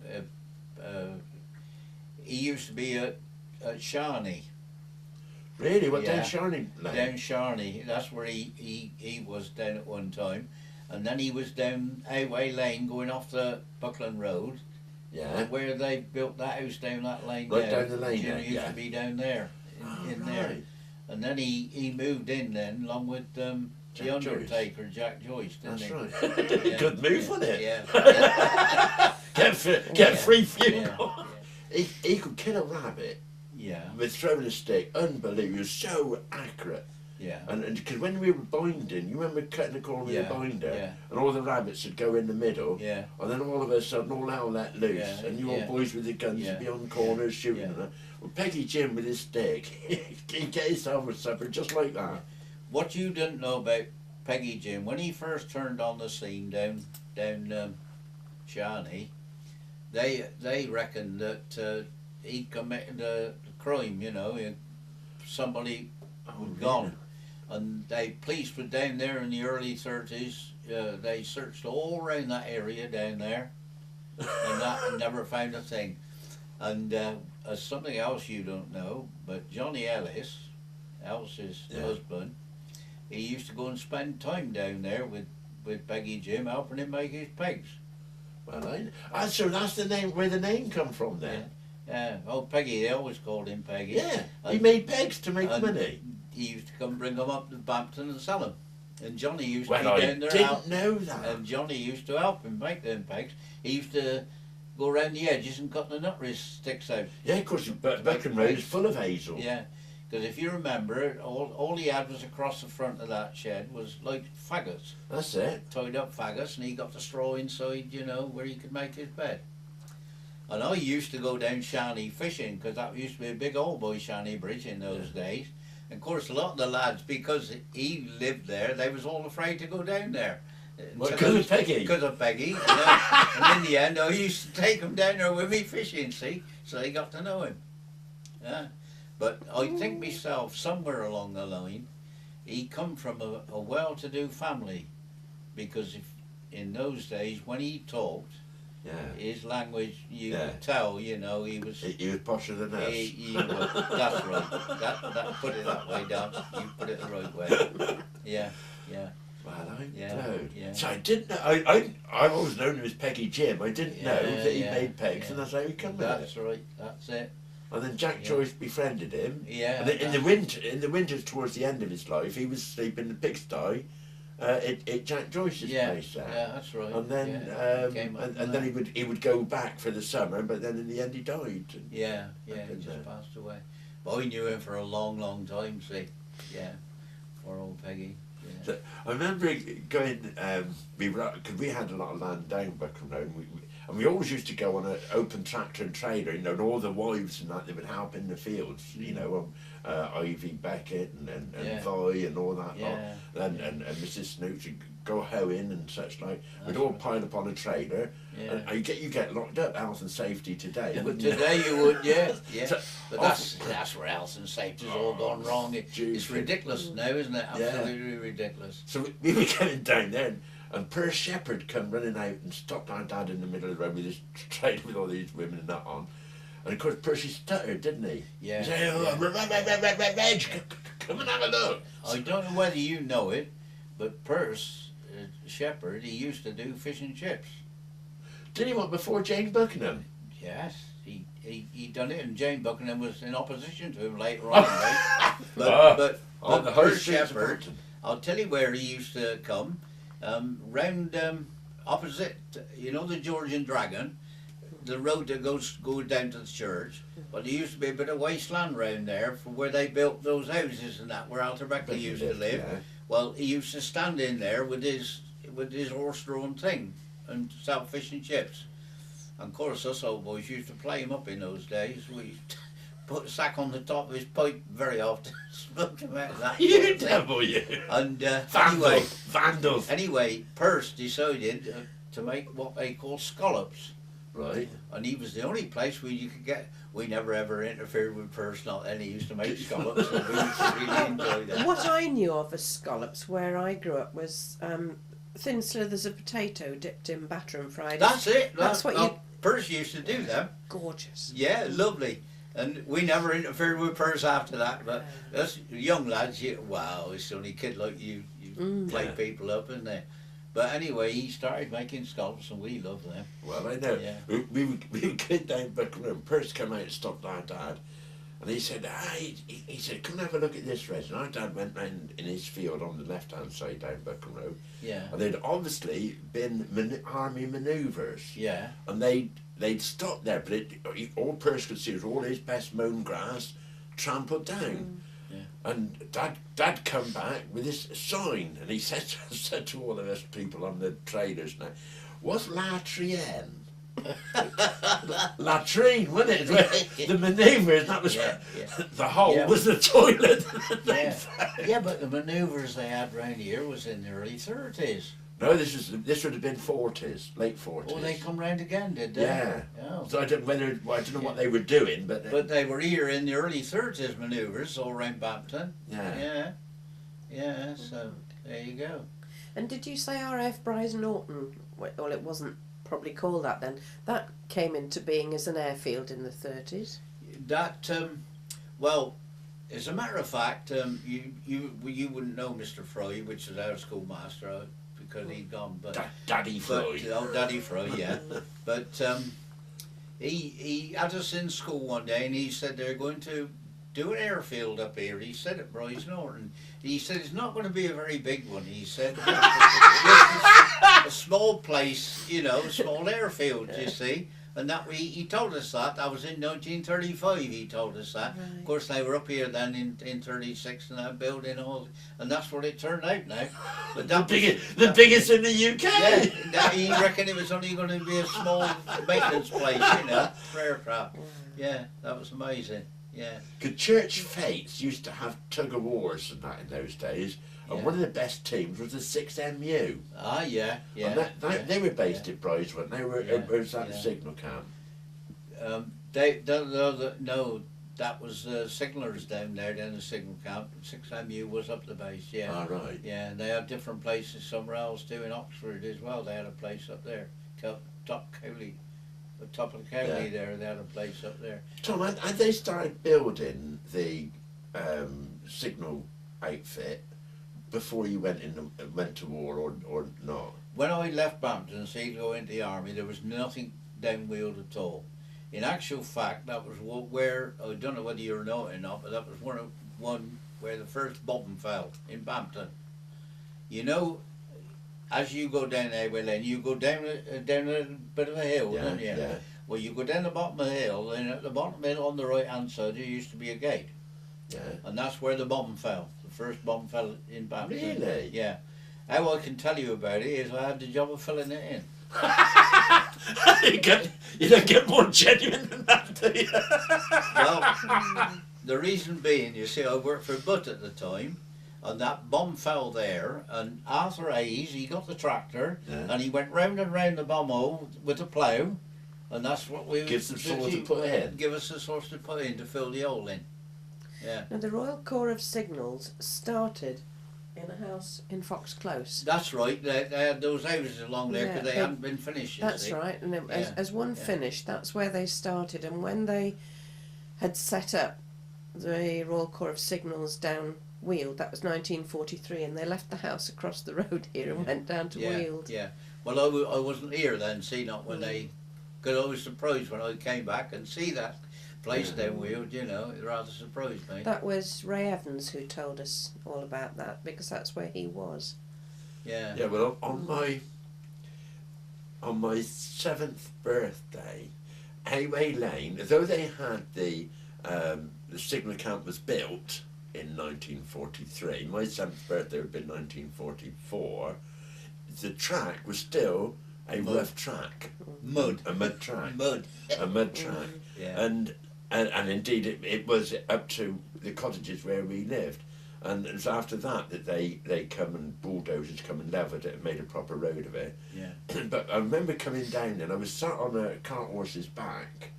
he used to be at Sharney. Really? What Yeah. down Sharney Lane? Down Sharney, that's where he was down at one time. And then he was down Highway Lane going off the Buckland Road, Yeah. where they built that house down that lane Right there. down the lane Jim there, used yeah. to be down there, in Oh, there. right. And then he moved in then, along with the Jack Joyce. Undertaker, Jack Joyce, didn't That's he? right. Yeah. Good move, wasn't it? Yeah. Get free funeral. Yeah. He could kill a rabbit Yeah. with throwing a stick. Unbelievable. He was so accurate. Yeah. And because when we were binding, you remember cutting the corner with Yeah, the binder, yeah. and all the rabbits would go in the middle, Yeah. and then all of a sudden all hell let loose, Yeah, and you yeah. all boys with the guns Yeah. would be on corners shooting Yeah. at them. Well, Peggy Jim with his stick, he'd get himself a supper just like that. What you didn't know about Peggy Jim, when he first turned on the scene down Sharney, they reckoned that he'd committed a crime, you know, somebody had gone. And police were down there in the early 30s, they searched all around that area down there, and never found a thing. And something else you don't know, but Johnny Ellis's Yeah. husband, he used to go and spend time down there with Peggy Jim, helping him make his pegs. Well, so that's the name where the name come from then. Yeah, oh Peggy, they always called him Peggy. Yeah, he And- made pegs to make and money. He used to come bring them up to Bampton and sell them. And Johnny used to Well, be I down there. didn't know that. And Johnny used to help him make them pegs. He used to go around the edges and cut the nut sticks out. Yeah, of course, Buchan Road is full of hazel. Yeah, because if you remember, all he had was across the front of that shed was like faggots. That's it. Tied up faggots, and he got the straw inside, you know, where he could make his bed. And I used to go down Shanny fishing, because that used to be a big old boy Shanny bridge in those days. And of course, a lot of the lads, because he lived there, they was all afraid to go down there. Because of Peggy? Because of Peggy. You know? And in the end, I used to take him down there with me fishing, see? So they got to know him. Yeah. But I think myself, somewhere along the line, he come from a well-to-do family. Because if, in those days, when he talked, his language, you could tell, you know, he was posher than us. He was, that's right. That put it that way, Dan. You put it the right way. Yeah, yeah. Well, I Yeah, don't. yeah. So I didn't know. I've always known him as Peggy Jim. I didn't know that he made pegs, and that's how he come with it. That's right. That's it. And then Jack Joyce befriended him. Yeah. And in the winters towards the end of his life, he was sleeping in the pigsty at Jack Joyce's place there. Yeah, that's right. And then and then he would go back for the summer, but then in the end he died. Yeah, he just passed away. But I knew him for a long, long time. See, yeah, poor old Peggy. Yeah. So I remember going. Because we had a lot of land down Buchan Road. And we always used to go on an open tractor and trailer, you know, and all the wives and that, they would help in the fields, you know, Ivy Beckett and Vi and all that lot, and Mrs. Snooks would go hoeing and such like. We'd all pile up on a trailer, and you get locked up, health and safety today, wouldn't you? Today you would, yeah. So, but that's where health and safety's all gone wrong. It's ridiculous now, isn't it? Absolutely ridiculous. So we were getting down there, and poor Shepherd come running out and stopped our dad in the middle of the road with his trailer with all these women and that on. And of course Percy stuttered, didn't he? Yeah. He said, Reg, come and have a look. I don't know whether you know it, but Shepherd, he used to do fish and chips. Did he want before James Buckingham? Yes, he done it, and Jane Buckingham was in opposition to him later on. Right? But the Percy Shepherd, I'll tell you where he used to come. Round opposite, you know, the George and Dragon, the road that goes down to the church. Well, there used to be a bit of wasteland round there for where they built those houses and that, where Alter Beckley used to live. Yeah. Well, he used to stand in there with his horse-drawn thing and sell fish and chips. And of course, us old boys used to play him up in those days. We put a sack on the top of his pipe very often, smoked him out of that. You devil, you! And Vandals. Anyway, Perce decided to make what they call scallops. Right. And he was the only place where you could get. We never ever interfered with Perce, not then. He used to make scallops, and we used to really enjoy that. What I knew of as scallops, where I grew up, was thin slithers of potato dipped in batter and fried. That's it. That's what you. Perce used to do them. Gorgeous. Yeah, lovely. And we never interfered with Perce after that. But us young lads, wow, it's only a kid like you play people up, isn't it? But anyway, he started making scallops, and we love them. Well, I know. Yeah. We would get down Buchan Road, and Perce came out and stopped our dad. And he said, he said, come and have a look at this, Reg. And our dad went round in his field on the left-hand side down Buchan Road. Yeah. And they'd obviously been army manoeuvres. Yeah. And they'd stopped there, but all Perce could see was all his best mown grass trampled down. Yeah. And Dad come back with this sign, and he said to all of us people on the trailers now, what's latrine? Latrine, wasn't it? The manoeuvres, that was the hole was the toilet. Yeah, but the manoeuvres they had round here was in the early 30s. No, this would have been 40s, late 40s. Oh, they come round again, did they? Yeah. Oh. So I don't know what they were doing, but they were here in the early 30s manoeuvres all around Bampton. Yeah. So there you go. And did you say R.F. Bryce Norton? Well, it wasn't probably called that then. That came into being as an airfield in the 30s. That well, as a matter of fact, you wouldn't know Mr. Fry, which is our schoolmaster, because he'd gone. But Daddy Fry. Daddy Fry, yeah. But he had us in school one day, and he said they're going to do an airfield up here. He said at Bryce Norton. He said it's not going to be a very big one. He said just a small place, you know, a small airfield. You see. And that he told us that was in 1935. He told us that. Right. Of course, they were up here then in 36 and that building all, and that's what it turned out now. But that the biggest in the UK. Yeah, he reckoned it was only going to be a small maintenance place, you know, for aircraft. Yeah, that was amazing. Yeah. Because church fates used to have tug of wars and that in those days. And one of the best teams was the 6MU. Ah, yeah. And they were based in Bryce, weren't they? It was that signal camp. No, that was signallers down there, then the signal camp. 6MU was up the base, yeah. Ah, right. Yeah, and they had different places somewhere else too, in Oxford as well. They had a place up there, top Cowley. The top of the county there, they had a place up there. Tom, had they started building the signal outfit before you went to war or not? When I left Bampton and to go into the army, there was nothing downwheeled at all. In actual fact, that was where, I don't know whether you know it or not, but that was one where the first bomb fell in Bampton. You know, as you go down Highway Lane, you go down a bit of a hill, don't you? Yeah. Well, you go down the bottom of the hill, and at the bottom of the hill on the right hand side, there used to be a gate. Yeah. And that's where the bomb fell. The first bomb fell in Bampton. Really? Yeah. How I can tell you about it is I had the job of filling it in. You don't get more genuine than that, do you? Well, the reason being, you see, I worked for Butt at the time, and that bomb fell there, and Arthur Hayes, he got the tractor, and he went round and round the bomb hole with a plough, and that's what we... Gives the source to put in. Give us the source to put in to fill the hole in. Yeah. Now the Royal Corps of Signals started in a house in Fox Close. That's right, they had those houses along there because Yeah, they hadn't been finished, you That's see. right, and Yeah, as one finished, that's where they started. And when they had set up the Royal Corps of Signals down Weald, that was 1943, and they left the house across the road here and went down to Weald. Yeah, well I wasn't here then, see, not when they... Because I was surprised when I came back and see that place down Weald, you know, it rather surprised me. That was Ray Evans who told us all about that, because that's where he was. Yeah. Yeah, well, on my 7th birthday, Highway Lane, though they had the signal camp was built in 1943, my 7th birthday would have been 1944, the track was still a rough track. Mud. A mud track. Mud. A mud track. Yeah. And indeed it was up to the cottages where we lived. And it was after that they come and bulldozers come and levelled it and made a proper road of it. Yeah. But I remember coming down and I was sat on a cart horse's back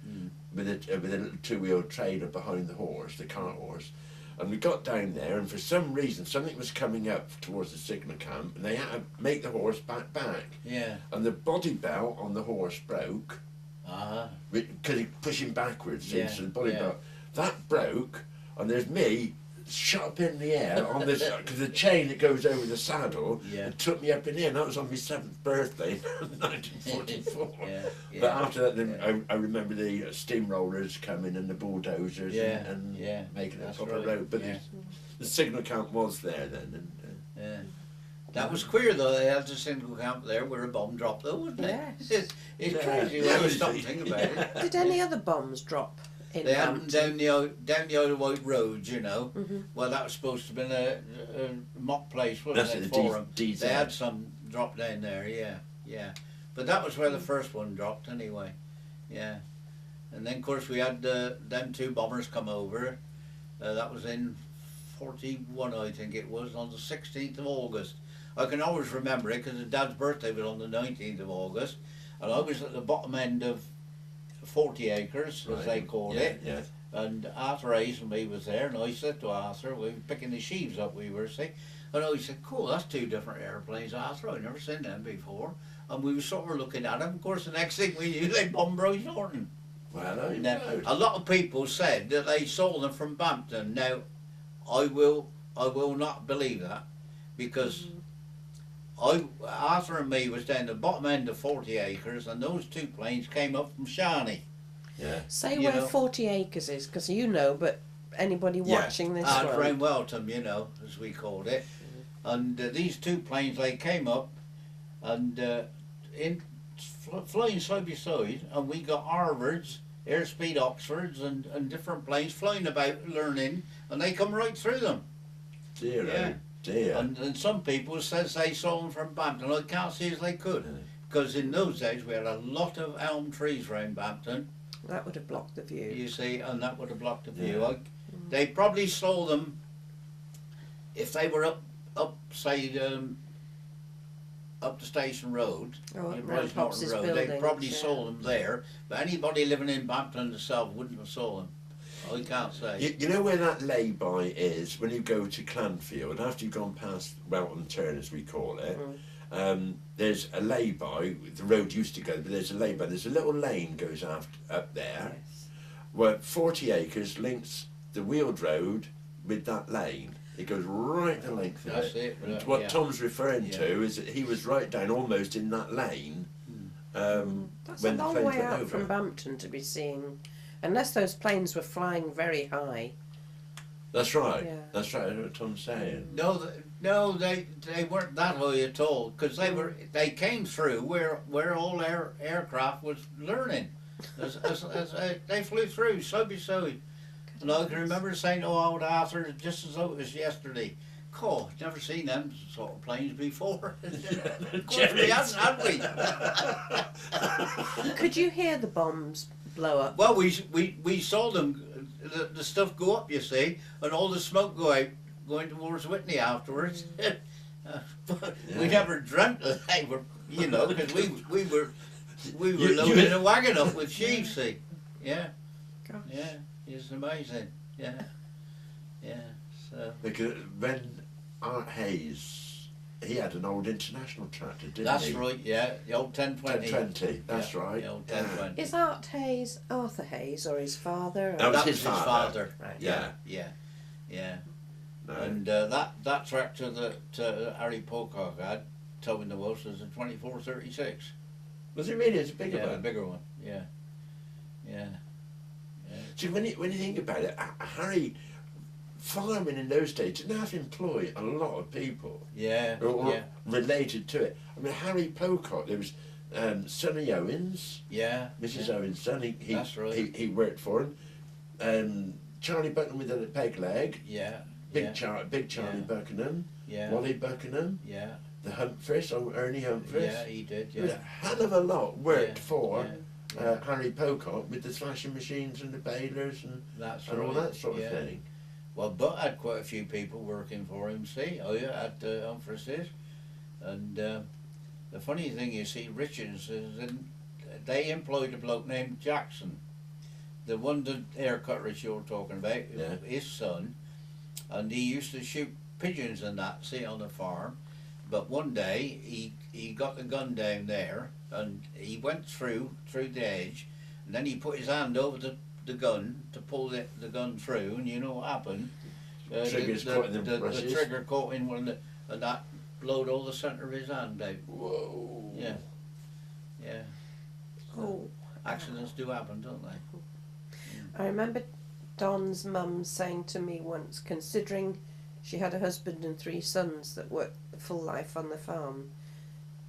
with a little two-wheeled trailer behind the horse, the cart horse. And we got down there, and for some reason something was coming up towards the signal camp, and they had to make the horse back. Yeah. And the body belt on the horse broke. Because he's pushing backwards, Yeah, so the body yeah. belt that broke, and there's me shot up in the air on this because the chain that goes over the saddle it took me up in the air. And that was on my 7th birthday, 1944. Yeah. But after that, then I remember the steamrollers coming and the bulldozers and making a proper road. But the signal camp was there then. And, That was queer though, they had the signal camp there where a bomb dropped though, wasn't it? Yes. It's crazy when you stop thinking about it. Did any other bombs drop in They had them Bampton? down the Isle of Wight Road, you know. Well, that was supposed to have been a mock place, wasn't That's it, the for them? DZ. They had some drop down there, yeah. But that was where the first one dropped anyway, yeah. And then, of course, we had them two bombers come over. That was in 41, I think it was, on the 16th of August. I can always remember it because Dad's birthday was on the 19th of August, and I was at the bottom end of 40 acres, as they called it. Yeah. And Arthur Hayes and me was there, and I said to Arthur, we were picking the sheaves up, we were, see, and I said, cool, that's two different airplanes, Arthur, I've never seen them before. And we were sort of looking at them. Of course, the next thing we knew, they bombed Bryce Norton. Well, Now, a lot of people said that they saw them from Bampton. Now, I will not believe that, because Arthur and me was down the bottom end of 40 acres, and those two planes came up from Sharney. Yeah. Say You where know. 40 acres is, because you know, but anybody watching this one. Round Welton, you know, as we called it. And these two planes, they came up and flying side by side, and we got Harvards, airspeed Oxfords, and different planes flying about learning, and they come right through them. Dear, Yeah. oh dear. And some people says they saw them from Bampton. I can't see as they could, because in those days we had a lot of elm trees round Bampton, That would have blocked the view. you see, and that would have blocked the view. Yeah. They probably saw them if they were up say up the Station Road, Oh, you up Bryce round Pops's Norton Road. They buildings, probably yeah. saw them there, but anybody living in Bampton itself wouldn't have saw them. I can't say. You know where that lay-by is when you go to Clanfield, after you've gone past Welton Turn, as we call it. There's a lay-by. The road used to go, but there's a lay-by. There's a little lane goes up there, Yes. where 40 acres links the wheeled road with that lane. It goes right the length of That's it. it. What yeah. Tom's referring Yeah. to is that he was right down almost in that lane. That's when a the long planes way went out over. from Bampton to be seeing, unless those planes were flying very high. That's right. Yeah. That's right. I know what Tom's saying. No, they weren't that high at all, because they came through where all aircraft was learning. As they flew through side by side, and I can remember saying to old Arthur just as though it was yesterday, "God, never seen them sort of planes before." Of course we hadn't, had we? Could you hear the bombs blow up? Well, we saw them, the stuff go up, you see, and all the smoke go out, going towards Whitney afterwards. But we Yeah. never dreamt that they were, you know, because we were You- loading a wagon up with sheaves, see. Yeah, Gosh. yeah, it's amazing. Yeah, yeah. So Because when Art Hayes, he had an old international tractor, didn't that's he? right. Yeah, the old 1020. 1020, that's Yeah, right. The old Yeah. 1020. Is Arthur Hayes or his father? Or That was That his was his father. Right. Yeah. Yeah. No. And that tractor that Harry Pocock had towing the Welsh was a 2436. Was it really? It's a bigger Yeah, a one. bigger one. Yeah. See, when you think about it, Harry, farming in those days didn't have to employ a lot of people Yeah. or Yeah. related to it. I mean, Harry Pocock, there was Sonny Owens, Yeah. Mrs. yeah. Owens' son, That's right. he worked for him. Charlie Buckingham with a peg leg, Yeah. Big yeah. Charlie Yeah. Buckingham, Yeah. Wally Buckingham, Yeah. the Humphreys, Ernie Humphreys. Yeah, he did. There was a Yeah. hell of a lot worked Yeah, for yeah. Harry Pocock with the thrashing machines and the balers and That's all right. that sort of yeah. thing. Well, Butt had quite a few people working for him, see? Oh, yeah, at Humphreys. And the funny thing you see, Richards, they employed a bloke named Jackson. The one that air cutters you're talking about, Yeah. his son, and he used to shoot pigeons and that, see, on the farm. But one day, he got the gun down there, and he went through the edge, and then he put his hand over the gun to pull the gun through, and you know what happened? Trigger's caught in the the brushes. trigger caught in one of the, and that blowed all the centre of his hand out. Whoa. Yeah. Oh, Accidents do happen, don't they? I remember Don's mum saying to me once, considering she had a husband and 3 sons that worked the full life on the farm,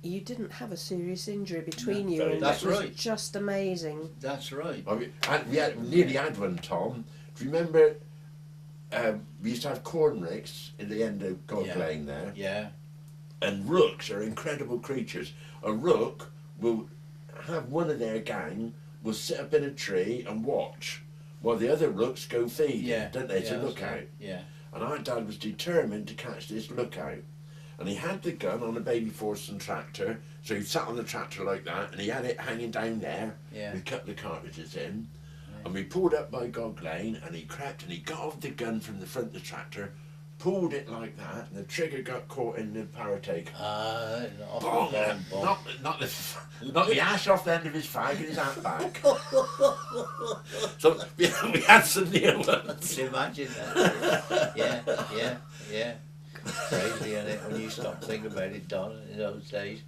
you didn't have a serious injury between No, you, very and That's it was right. just amazing. That's right. I mean, we nearly had one, Tom. Do you remember we used to have corn ricks in the end of God Yeah. Lane there? Yeah. And rooks are incredible creatures. A rook will have one of their gang will sit up in a tree and watch while the other rooks go feed, Yeah. don't they, to Yeah, look that's out. right. Yeah. And our dad was determined to catch this lookout. And he had the gun on a baby Forson tractor, so he sat on the tractor like that, and he had it hanging down there. Yeah. We cut the cartridges in, and we pulled up by Gog Lane, and he crept, and he got off the gun from the front of the tractor, pulled it like that, and the trigger got caught in the parataker. Boom! Knocked the ash off the end of his fag and his hat back. So we had some near ones. Imagine that. Yeah. Crazy, isn't it? When you stop thinking about it, Don, in those days.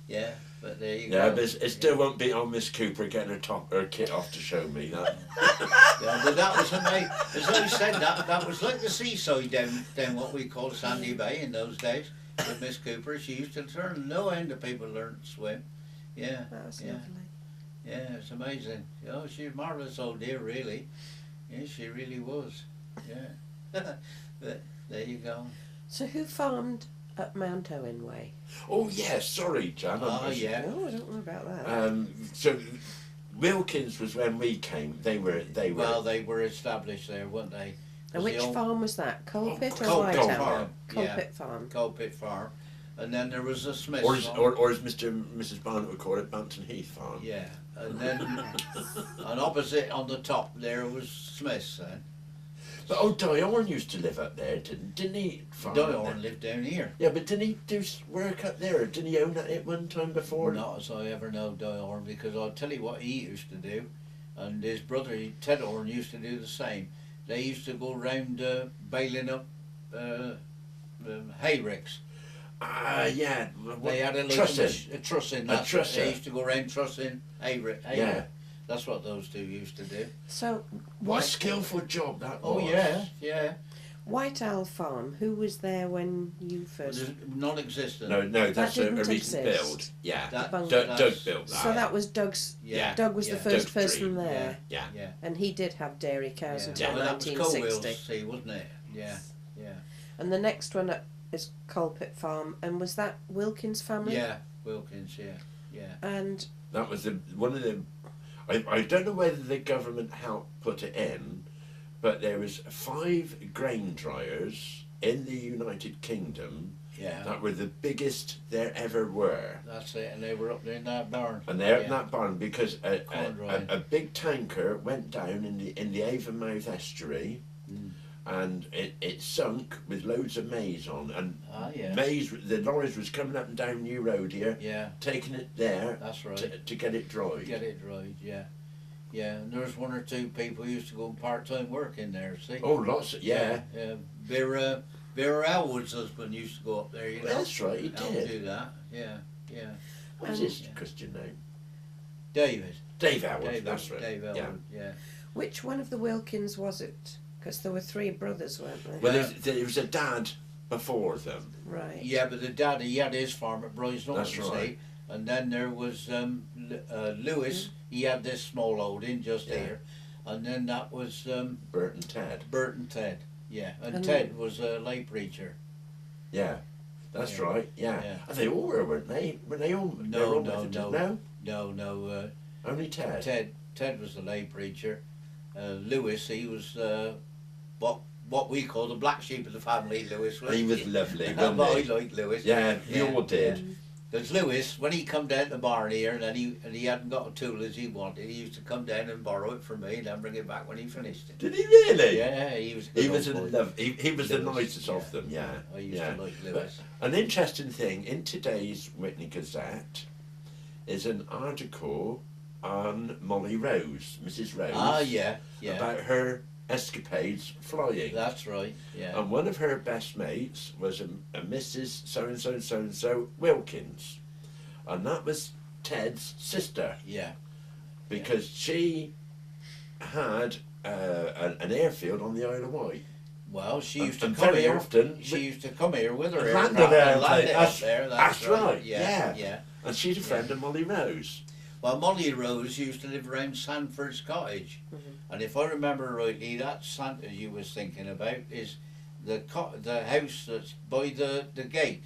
Yeah, but there you Yeah, go. but it still won't beat on Miss Cooper getting her kit off to show me that. Yeah, but that was amazing. As I said, that was like the seaside down what we call Sandy Bay in those days. With Miss Cooper, she used to turn no end of people learn to swim. Yeah, That was yeah, lovely. yeah, it's amazing. Oh, she's a marvellous old dear, really. Yeah, she really was. Yeah, but there you go. So who farmed at Mount Owen Way? Oh yes, sorry, Jan. Oh, yeah. Oh, I don't know about that. So Wilkins was when we came. They were. Well, they were established there, weren't they? And Was which the old farm was that? Coalpit or Coal Whitehall? Farm. Yeah. Coalpit Farm. Coalpit Farm, and then there was a Smith. or as Mr. and Mrs. Barnett would call it, Bampton Heath Farm. Yeah, and then and opposite on the top there was Smith's then. But Diorn used to live up there, didn't he? Farm up Diorn there? lived down here. Yeah, but didn't he do work up there? Or didn't he own it at one time before? Not as I ever know Diorn, because I'll tell you what he used to do, and his brother Ted Orn used to do the same. They used to go round baling up hay ricks. Yeah. They had a trussing. trussing. A trusser. They used to go round trussing hay rick. Yeah. That's what those two used to do. So, What a skillful job that Oh was. yeah, yeah. White Owl Farm, who was there when you first... Non-existent. No, that's a didn't recent exist. build. Yeah. That- Bung- Doug that's- built that. So that was Doug's... Yeah. Doug was yeah. the first Doug's person dream. there. Yeah. Yeah. And he did have dairy cows Yeah. until Well, that was 1960. Coalwheels, see, wasn't it? Yeah, yeah. And the next one up is Coalpit Farm. And was that Wilkins family? Yeah, Wilkins, yeah, yeah. And That was one of the. I don't know whether the government helped put it in, but there was 5 grain dryers in the United Kingdom Yeah, that were the biggest there ever were. that's it, and they were up there in that barn. And they're yeah. in that barn because Corn drying. a big tanker went down in the Avonmouth estuary, and it sunk with loads of maize on, and Yeah. maize. The lorries was coming up and down New Road here, Yeah, taking it there that's right. to get it dried. Get it dried, yeah. Yeah, and there's 1 or 2 people who used to go on part-time work in there, see? Oh, lots of, yeah. Yeah, Vera Elwood's husband used to go up there, you know. That's right, he Help did. do that, yeah, yeah. What's And- his Christian name? David. Dave Howard, Dave, that's right. Dave yeah. Elwood, yeah. which one of the Wilkins was it? Because there were 3 brothers, weren't there? Well, there was a dad before them. Right. Yeah, but the dad, he had his farm at Bryce Norton, That's right. see? And then there was Lewis, he had this small holding just Yeah. here. And then that was Bert and Ted. Bert and Ted, yeah. And And- Ted was a lay preacher. Yeah, that's Yeah. right. Yeah. Yeah. And they all were, weren't they? Were they all? they were No, all no, Methodist? no. No, No, only Ted. Ted was the lay preacher. Lewis, he was what we call the black sheep of the family, Lewis. He was lovely, But wasn't I he? liked Lewis. Yeah, you Yeah. all did. Because Lewis, when he come down to the barn here and he hadn't got a tool as he wanted, he used to come down and borrow it from me and then bring it back when he finished it. Did he really? Yeah, he was. a He good was old a boy. love. He was the Lewis, nicest of them. Yeah. I used yeah. to like Lewis. An interesting thing in today's Whitney Gazette is an article on Molly Rose, Mrs. Rose. Ah, yeah, yeah. About her escapades flying. That's right. Yeah. And one of her best mates was a Mrs. So and so Wilkins, and that was Ted's sister Yeah. because she had an airfield on the Isle of Wight. Well, she And- used to and come very here. often She we- used to come here with her Landed aircraft there, and landed up that's- there. that's right, Yeah. yeah. Yeah. And she's a friend of Molly Rose. Well, Molly Rose used to live around Sandford's cottage, and if I remember rightly, that Santa you was thinking about is the house that's by the gate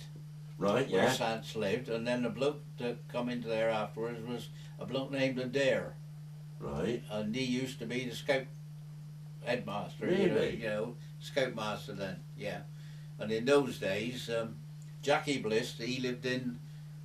Right, where yeah. Sants lived, and then the bloke that come into there afterwards was a bloke named Adair, Right. and he used to be the scout headmaster. Really? You know, scoutmaster then. Yeah, and in those days, Jackie Bliss, he lived in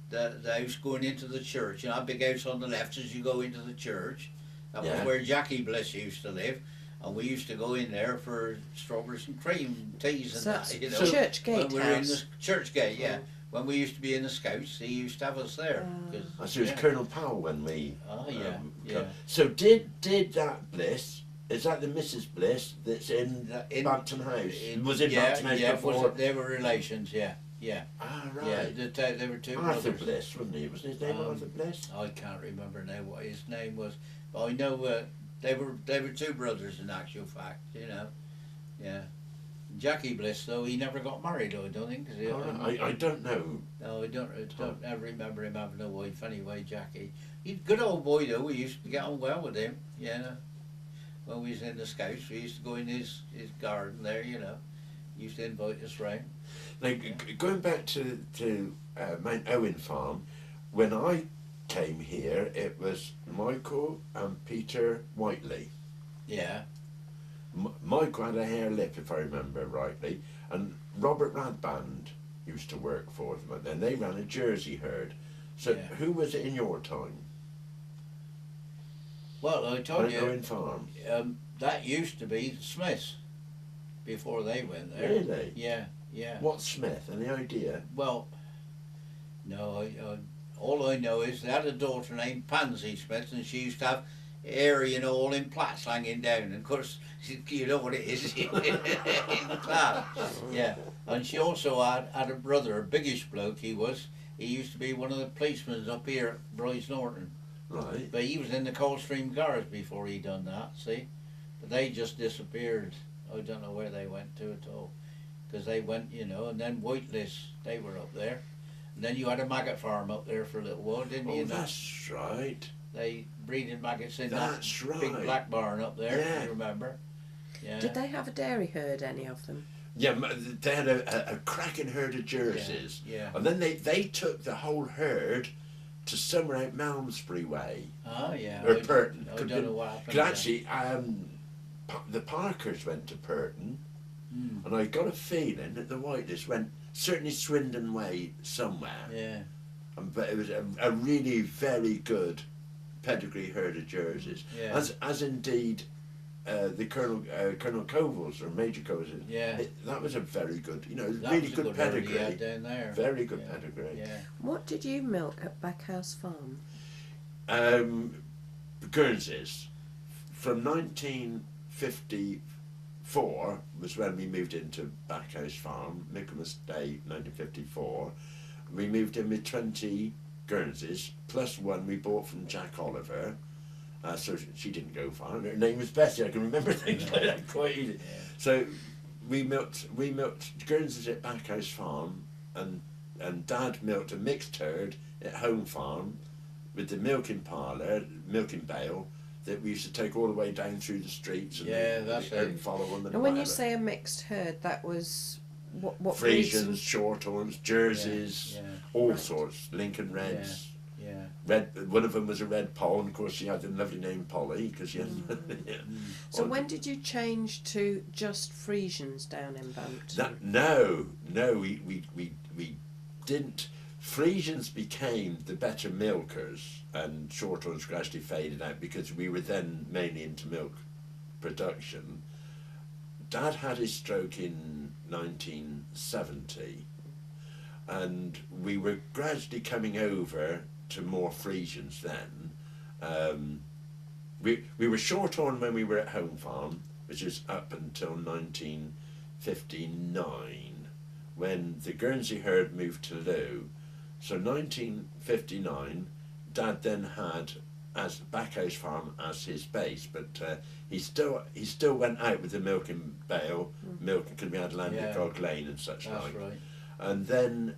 the house going into the church. You know, a big house on the left as you go into the church. That Yeah. was where Jackie Bliss used to live, and we used to go in there for strawberries and cream teas and So that. that's You know, Church Gate when we were in the House. church gate. Yeah, when we used to be in the scouts, he used to have us there. 'cause, So it was yeah. Colonel Powell when we. Oh yeah, co- yeah. So did that Bliss Is that the Mrs. Bliss that's in Bampton House? Was in yeah, Bampton House yeah, before? they were relations, yeah. Ah, right. Yeah, they were two Arthur brothers. Bliss, wasn't he? Wasn't his name Arthur Bliss? I can't remember now what his name was, but I know they were two brothers in actual fact, you know. Yeah. Jackie Bliss, though, he never got married, I don't think. I don't know. No, I don't ever remember him having a wife anyway, Jackie. He's a good old boy, though. We used to get on well with him, yeah. When we was in the Scouts, we used to go in his garden there, you know. He used to invite us round. Now, going back to Mount Owen Farm, when I came here, it was Michael and Peter Whiteley. Yeah. Michael had a hair lip, if I remember rightly, and Robert Radband used to work for them, and then they ran a Jersey herd. So Yeah. who was it in your time? Well, I told Mount you, Owen Farm. that used to be the Smiths before they went there. Really? Yeah, yeah. What Smith? Any idea? Well, no, all I know is they had a daughter named Pansy Smith, and she used to have hair, you know, all in plaits hanging down. And of course, you know what it is in the class. Yeah, and she also had a brother, a biggish bloke he was. He used to be one of the policemen up here at Bryce Norton. Right. But he was in the Coldstream Guards before he done that, see? But they just disappeared. I don't know where they went to at all. Because they went, you know, and then Whitelist, they were up there. And then you had a maggot farm up there for a little while, didn't you? Oh, that's right. They breeding maggots in That's that right. big black barn up there, Yeah. you remember? Yeah. Did they have a dairy herd, any of them? Yeah, they had a cracking herd of Jerseys. Yeah. And then they took the whole herd to somewhere out Malmesbury way. Oh, yeah. Or Purton. I don't know what happened. Because actually, the Parkers went to Purton, and I got a feeling that the Whitelist went certainly Swindon way somewhere. Yeah. But it was a really very good pedigree herd of Jerseys. Yeah. As indeed the Colonel Covels or Major Covels. Yeah. That was a very good, you know, That really was a good herd he pedigree. had down there. Very good Yeah. pedigree. Yeah. What did you milk at Backhouse Farm? Guernseys. From 1954 was when we moved into Backhouse Farm, Michaelmas Day 1954. We moved in with 20 Guernseys, plus one we bought from Jack Oliver. So she didn't go far. Her name was Bessie. I can remember things like that quite easily. Yeah. So we milked Guernseys at Backhouse Farm, and Dad milked a mixed herd at Home Farm with the milking parlour, milking bale that we used to take all the way down through the streets and that's and it. follow on them. And when you say a mixed herd, that was what Frisians, breeds- Shorthorns, Jerseys, Yeah. all Right. sorts, Lincoln Reds. Yeah. Red. One of them was a red Poll, and of course she had the lovely name Polly because she had. So when did you change to just Frisians down in Bampton? No, we didn't. Frisians became the better milkers, and Shorthorns gradually faded out because we were then mainly into milk production. Dad had his stroke in 1970, and we were gradually coming over to more Frisians then. We were Shorthorn when we were at Home Farm, which is up until 1959, when the Guernsey herd moved to Loo. So 1959, Dad then had as Backhouse Farm as his base, but he still went out with the milking bale, milking because we had land at Gog Lane and such That's like. right. And then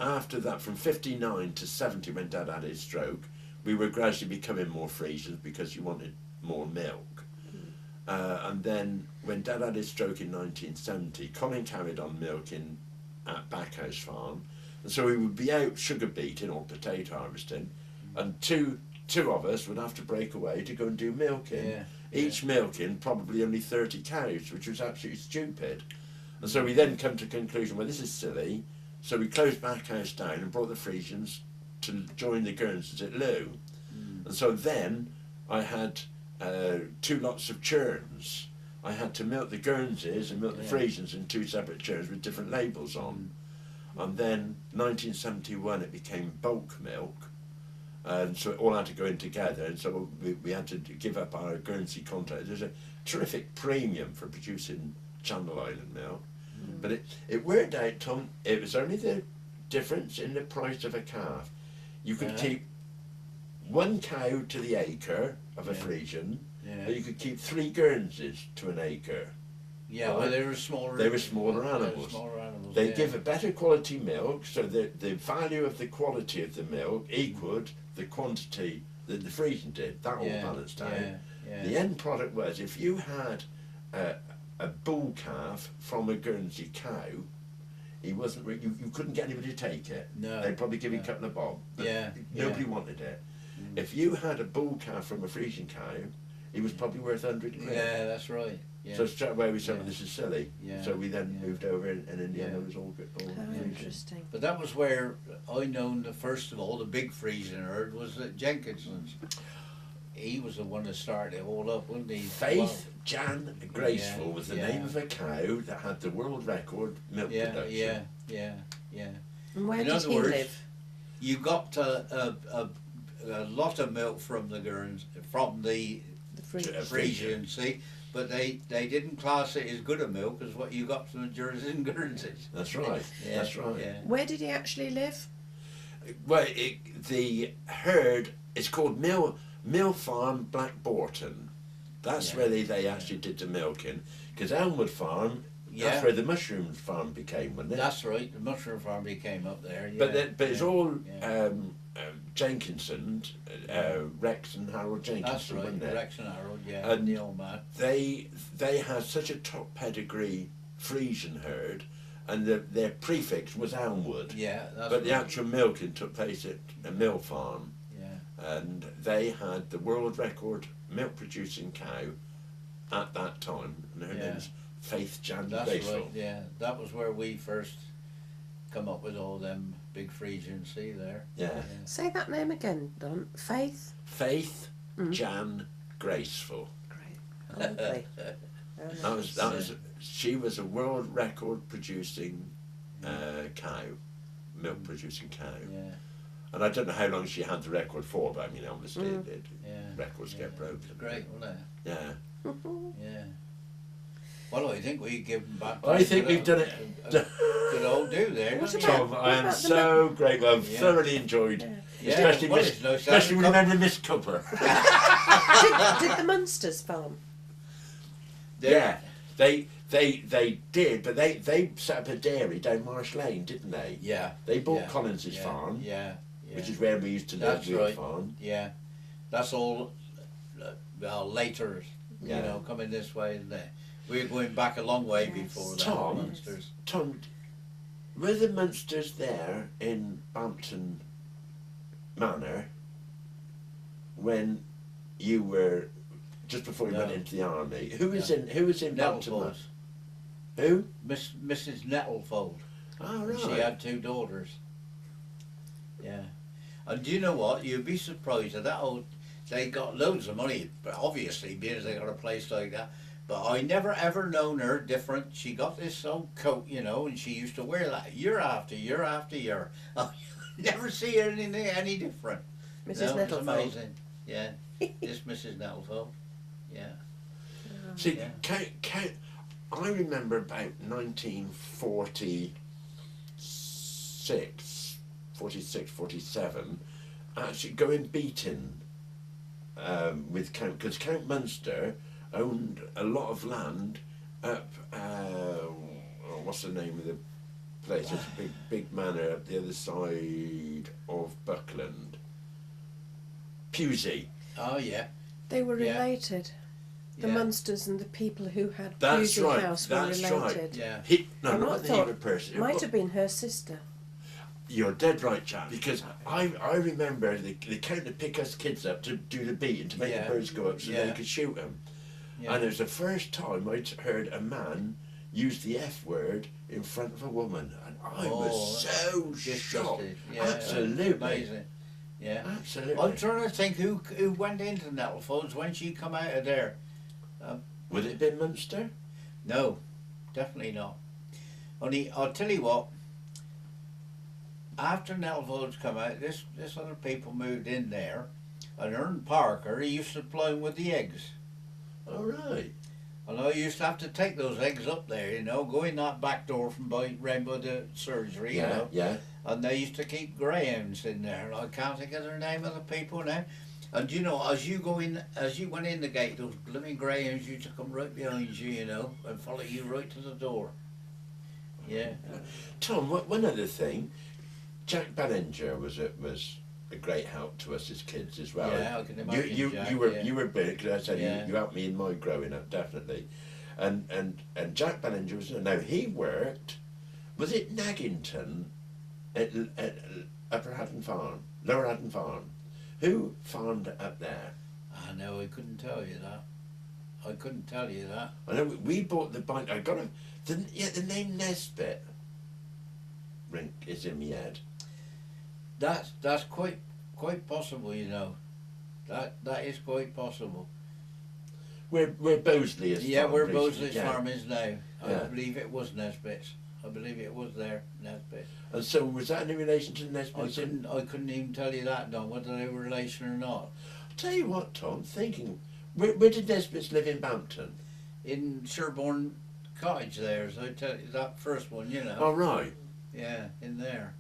after that, from 59 to 70, when Dad had his stroke, we were gradually becoming more Frisians because he wanted more milk. And then when Dad had his stroke in 1970, Colin carried on milking at Backhouse Farm, and so we would be out sugar beeting or potato harvesting, and two of us would have to break away to go and do milking. Yeah. Each milking probably only 30 cows, which was absolutely stupid. And so we then come to the conclusion, well, this is silly. So we closed Backhouse down and brought the Frisians to join the Guernseys at Loo. And so then I had 2 lots of churns. I had to milk the Guernseys and milk the Frisians in 2 separate churns with different labels on. And then 1971 it became bulk milk. and so it all had to go in together, and so we had to give up our Guernsey contract. There's a terrific premium for producing Channel Island milk, but it worked out, Tom, it was only the difference in the price of a calf. You could keep 1 cow to the acre of a Frisian, or you could keep 3 Guernseys to an acre. Yeah, right? Well, they were smaller. They were smaller animals. They give a better quality milk, so the value of the quality of the milk equaled the quantity that the Frisian did. That all balanced out. The end product was, if you had a bull calf from a Guernsey cow, he wasn't. You couldn't get anybody to take it. No. They'd probably give you a couple of bob. But nobody wanted it. If you had a bull calf from a Frisian cow, he was probably worth 100 quid. Yeah, that's right. Yeah. So straight away we said, well, this is silly. So we then moved over, and in the end it was all good. All Interesting. But that was where I known first of all the big Frisian herd was at Jenkinson's. He was the one that started it all up, wasn't he? Faith Jan Graceful was the name of a cow that had the world record milk production. Yeah. And where In did other he words, live? You got a lot of milk from the Frisian, see, but they didn't class it as good a milk as what you got from the Jerseys and Guernseys. That's right. That's right. Yeah. Where did he actually live? Well, the herd is called Mill Farm Black Borton. That's where they actually did the milking. Because Elmwood Farm, that's where the mushroom farm became, wasn't it? That's right. The mushroom farm became up there. But it's all Jenkinson, Rex and Harold Jenkinson. That's right. Wasn't it? Rex and Harold. Yeah. And the old man. They had such a top pedigree Frisian herd, and their prefix was Elmwood. Yeah. But the actual milking took place at a mill farm. And they had the world record milk producing cow at that time, and her name's Faith Jan Graceful. Right, yeah. That was where we first come up with all them big Frisians, see there. Yeah. Say that name again, Don. Faith? Faith Jan Graceful. Great. Lovely. She was a world record producing cow, milk producing cow. Yeah. And I don't know how long she had the record for, but I mean, obviously, records get broken. It's great, wasn't it? Yeah. Yeah. Well, I think we give them back. I think we've done it. Good old do there. Tom, I am so grateful. I've thoroughly enjoyed, especially when remembering Miss Cooper. did the Munsters farm? Yeah, they did, but they set up a dairy down Marsh Lane, didn't they? Yeah. They bought Collins's farm. Yeah. Which is where we used to live. That's right. Farm. Yeah. That's all. Later, you know, coming this way and there. We're going back a long way before that. Munsters. Tom, were the Munsters there in Bampton Manor when you were just before you went into the army? Who was in Bampton Manor? Who? Mrs. Nettlefold. Oh, right. She had 2 daughters. Yeah. And do you know what? You'd be surprised at that old. They got loads of money, obviously, being as they got a place like that. But I never ever known her different. She got this old coat, you know, and she used to wear that year after year after year. I never see her anything any different. Mrs. Nettlefold. Amazing. Yeah. This Mrs. Nettlefold. Yeah. See, I remember about 1946, 47, actually going beating with Count, because Count Munster owned a lot of land up, what's the name of the place? It's a big manor up the other side of Buckland. Pusey. Oh, yeah. They were related. The Munsters and the people who had That's Pusey right. House were That's related. right. Yeah. Not the neighbour person. It might have been her sister. You're dead right, chap. Because I remember the count to pick us kids up to do the beating, to make the birds go up so they could shoot them. Yeah. And it was the first time I'd heard a man use the F word in front of a woman, and I was so shocked. Yeah, absolutely. Amazing. Yeah. Absolutely. I'm trying to think who went into Nettlefolds when she come out of there. Would it have been Munster? No, definitely not. Only, I'll tell you what, after Nelvo's come out, this other people moved in there, and Ern Parker, he used to supply them with the eggs. All right. And I used to have to take those eggs up there, you know, go in that back door from round by the surgery, you know. Yeah. And they used to keep greyhounds in there, and I can't think of their name of the people now. And you know, as you went in the gate, those blooming greyhounds used to come right behind you, you know, and follow you right to the door. Yeah. Tom, one other thing, Jack Ballinger was a great help to us as kids as well. Yeah, I can imagine. Jack, you were big, because I said Yeah. you helped me in my growing up, definitely. And Jack Ballinger was, now he worked, was it Naggington at Upper Haddon Farm, Lower Haddon Farm? Who farmed up there? I know, I couldn't tell you that. I couldn't tell you that. I know we bought the bike. I got the name Nesbit is in my head. That's quite possible, you know. That is quite possible. Where Bosley is. Yeah, where recently, Bosley's yeah. farm is now. I Yeah. believe it was Nesbitt's. I believe it was there, Nesbitt. And so was that in relation to the Nesbits? I couldn't even tell you that, Don, whether they were relation or not. I'll tell you what, Tom, thinking, where did Nesbits live in Bampton? In Sherborne Cottage there, as I tell you, that first one, you know. Oh, right. Yeah, in there.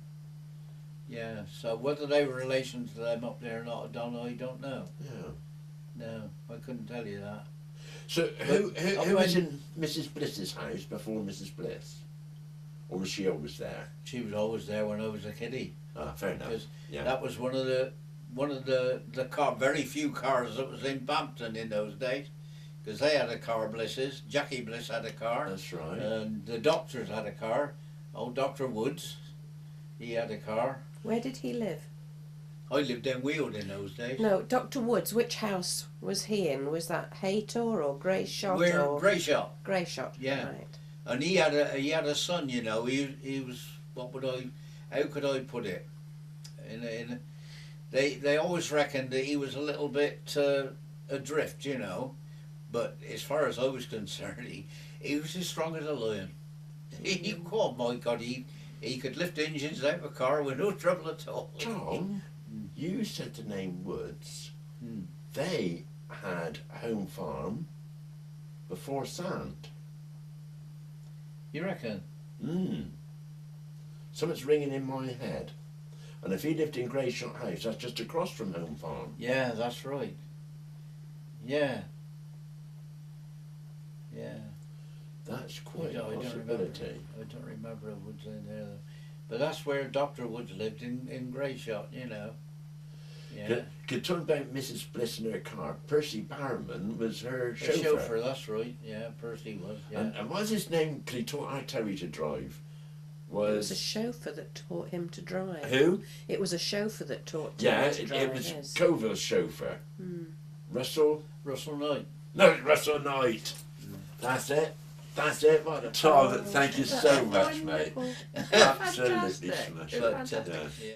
Yeah, so whether they were relations to them up there or not, Don, I don't know. Yeah. No, I couldn't tell you that. So who But was in Mrs. Bliss's house before Mrs. Bliss? Or was she always there? She was always there when I was a kiddie. Ah, fair enough. Because Yeah. that was one of the very few cars that was in Bampton in those days. Because they had a car, Blisses. Jackie Bliss had a car. That's right. And the doctors had a car. Old Dr. Woods, he had a car. Where did he live? I lived in Weald in those days. No, Dr. Woods, which house was he in? Was that Haytor or Greyshot? We're or Greyshot. Greyshot, Yeah. right. And he had a son, you know. He was, how could I put it? They always reckoned that he was a little bit adrift, you know. But as far as I was concerned, he was as strong as a lion. Oh my God, he could lift engines out of a car with no trouble at all. Tom, you said the name Woods. Hmm. They had home farm before Sand. You reckon? Something's ringing in my head. And if he lived in Greyshot House, that's just across from home farm. Yeah, that's right. Yeah. Yeah. That's quite a I don't possibility. remember a Woods in there though. But that's where Dr. Woods lived in Greyshot, you know. Yeah. Could talk about Mrs. Bliss in her car. Percy Barrowman was her A chauffeur. chauffeur, that's right. Yeah, Percy was. Yeah. And what was his name? Because he taught our Terry to drive. It was a chauffeur that taught him to drive. Who? It was a chauffeur that taught Yeah, him to drive it was his. Coville's chauffeur. Russell? Russell Knight. No, it's Russell Knight. That's it. That's it. Tom, thank you so much, mate. Wonderful. Absolutely Fantastic. smashing. But, Fantastic. Yeah. yeah.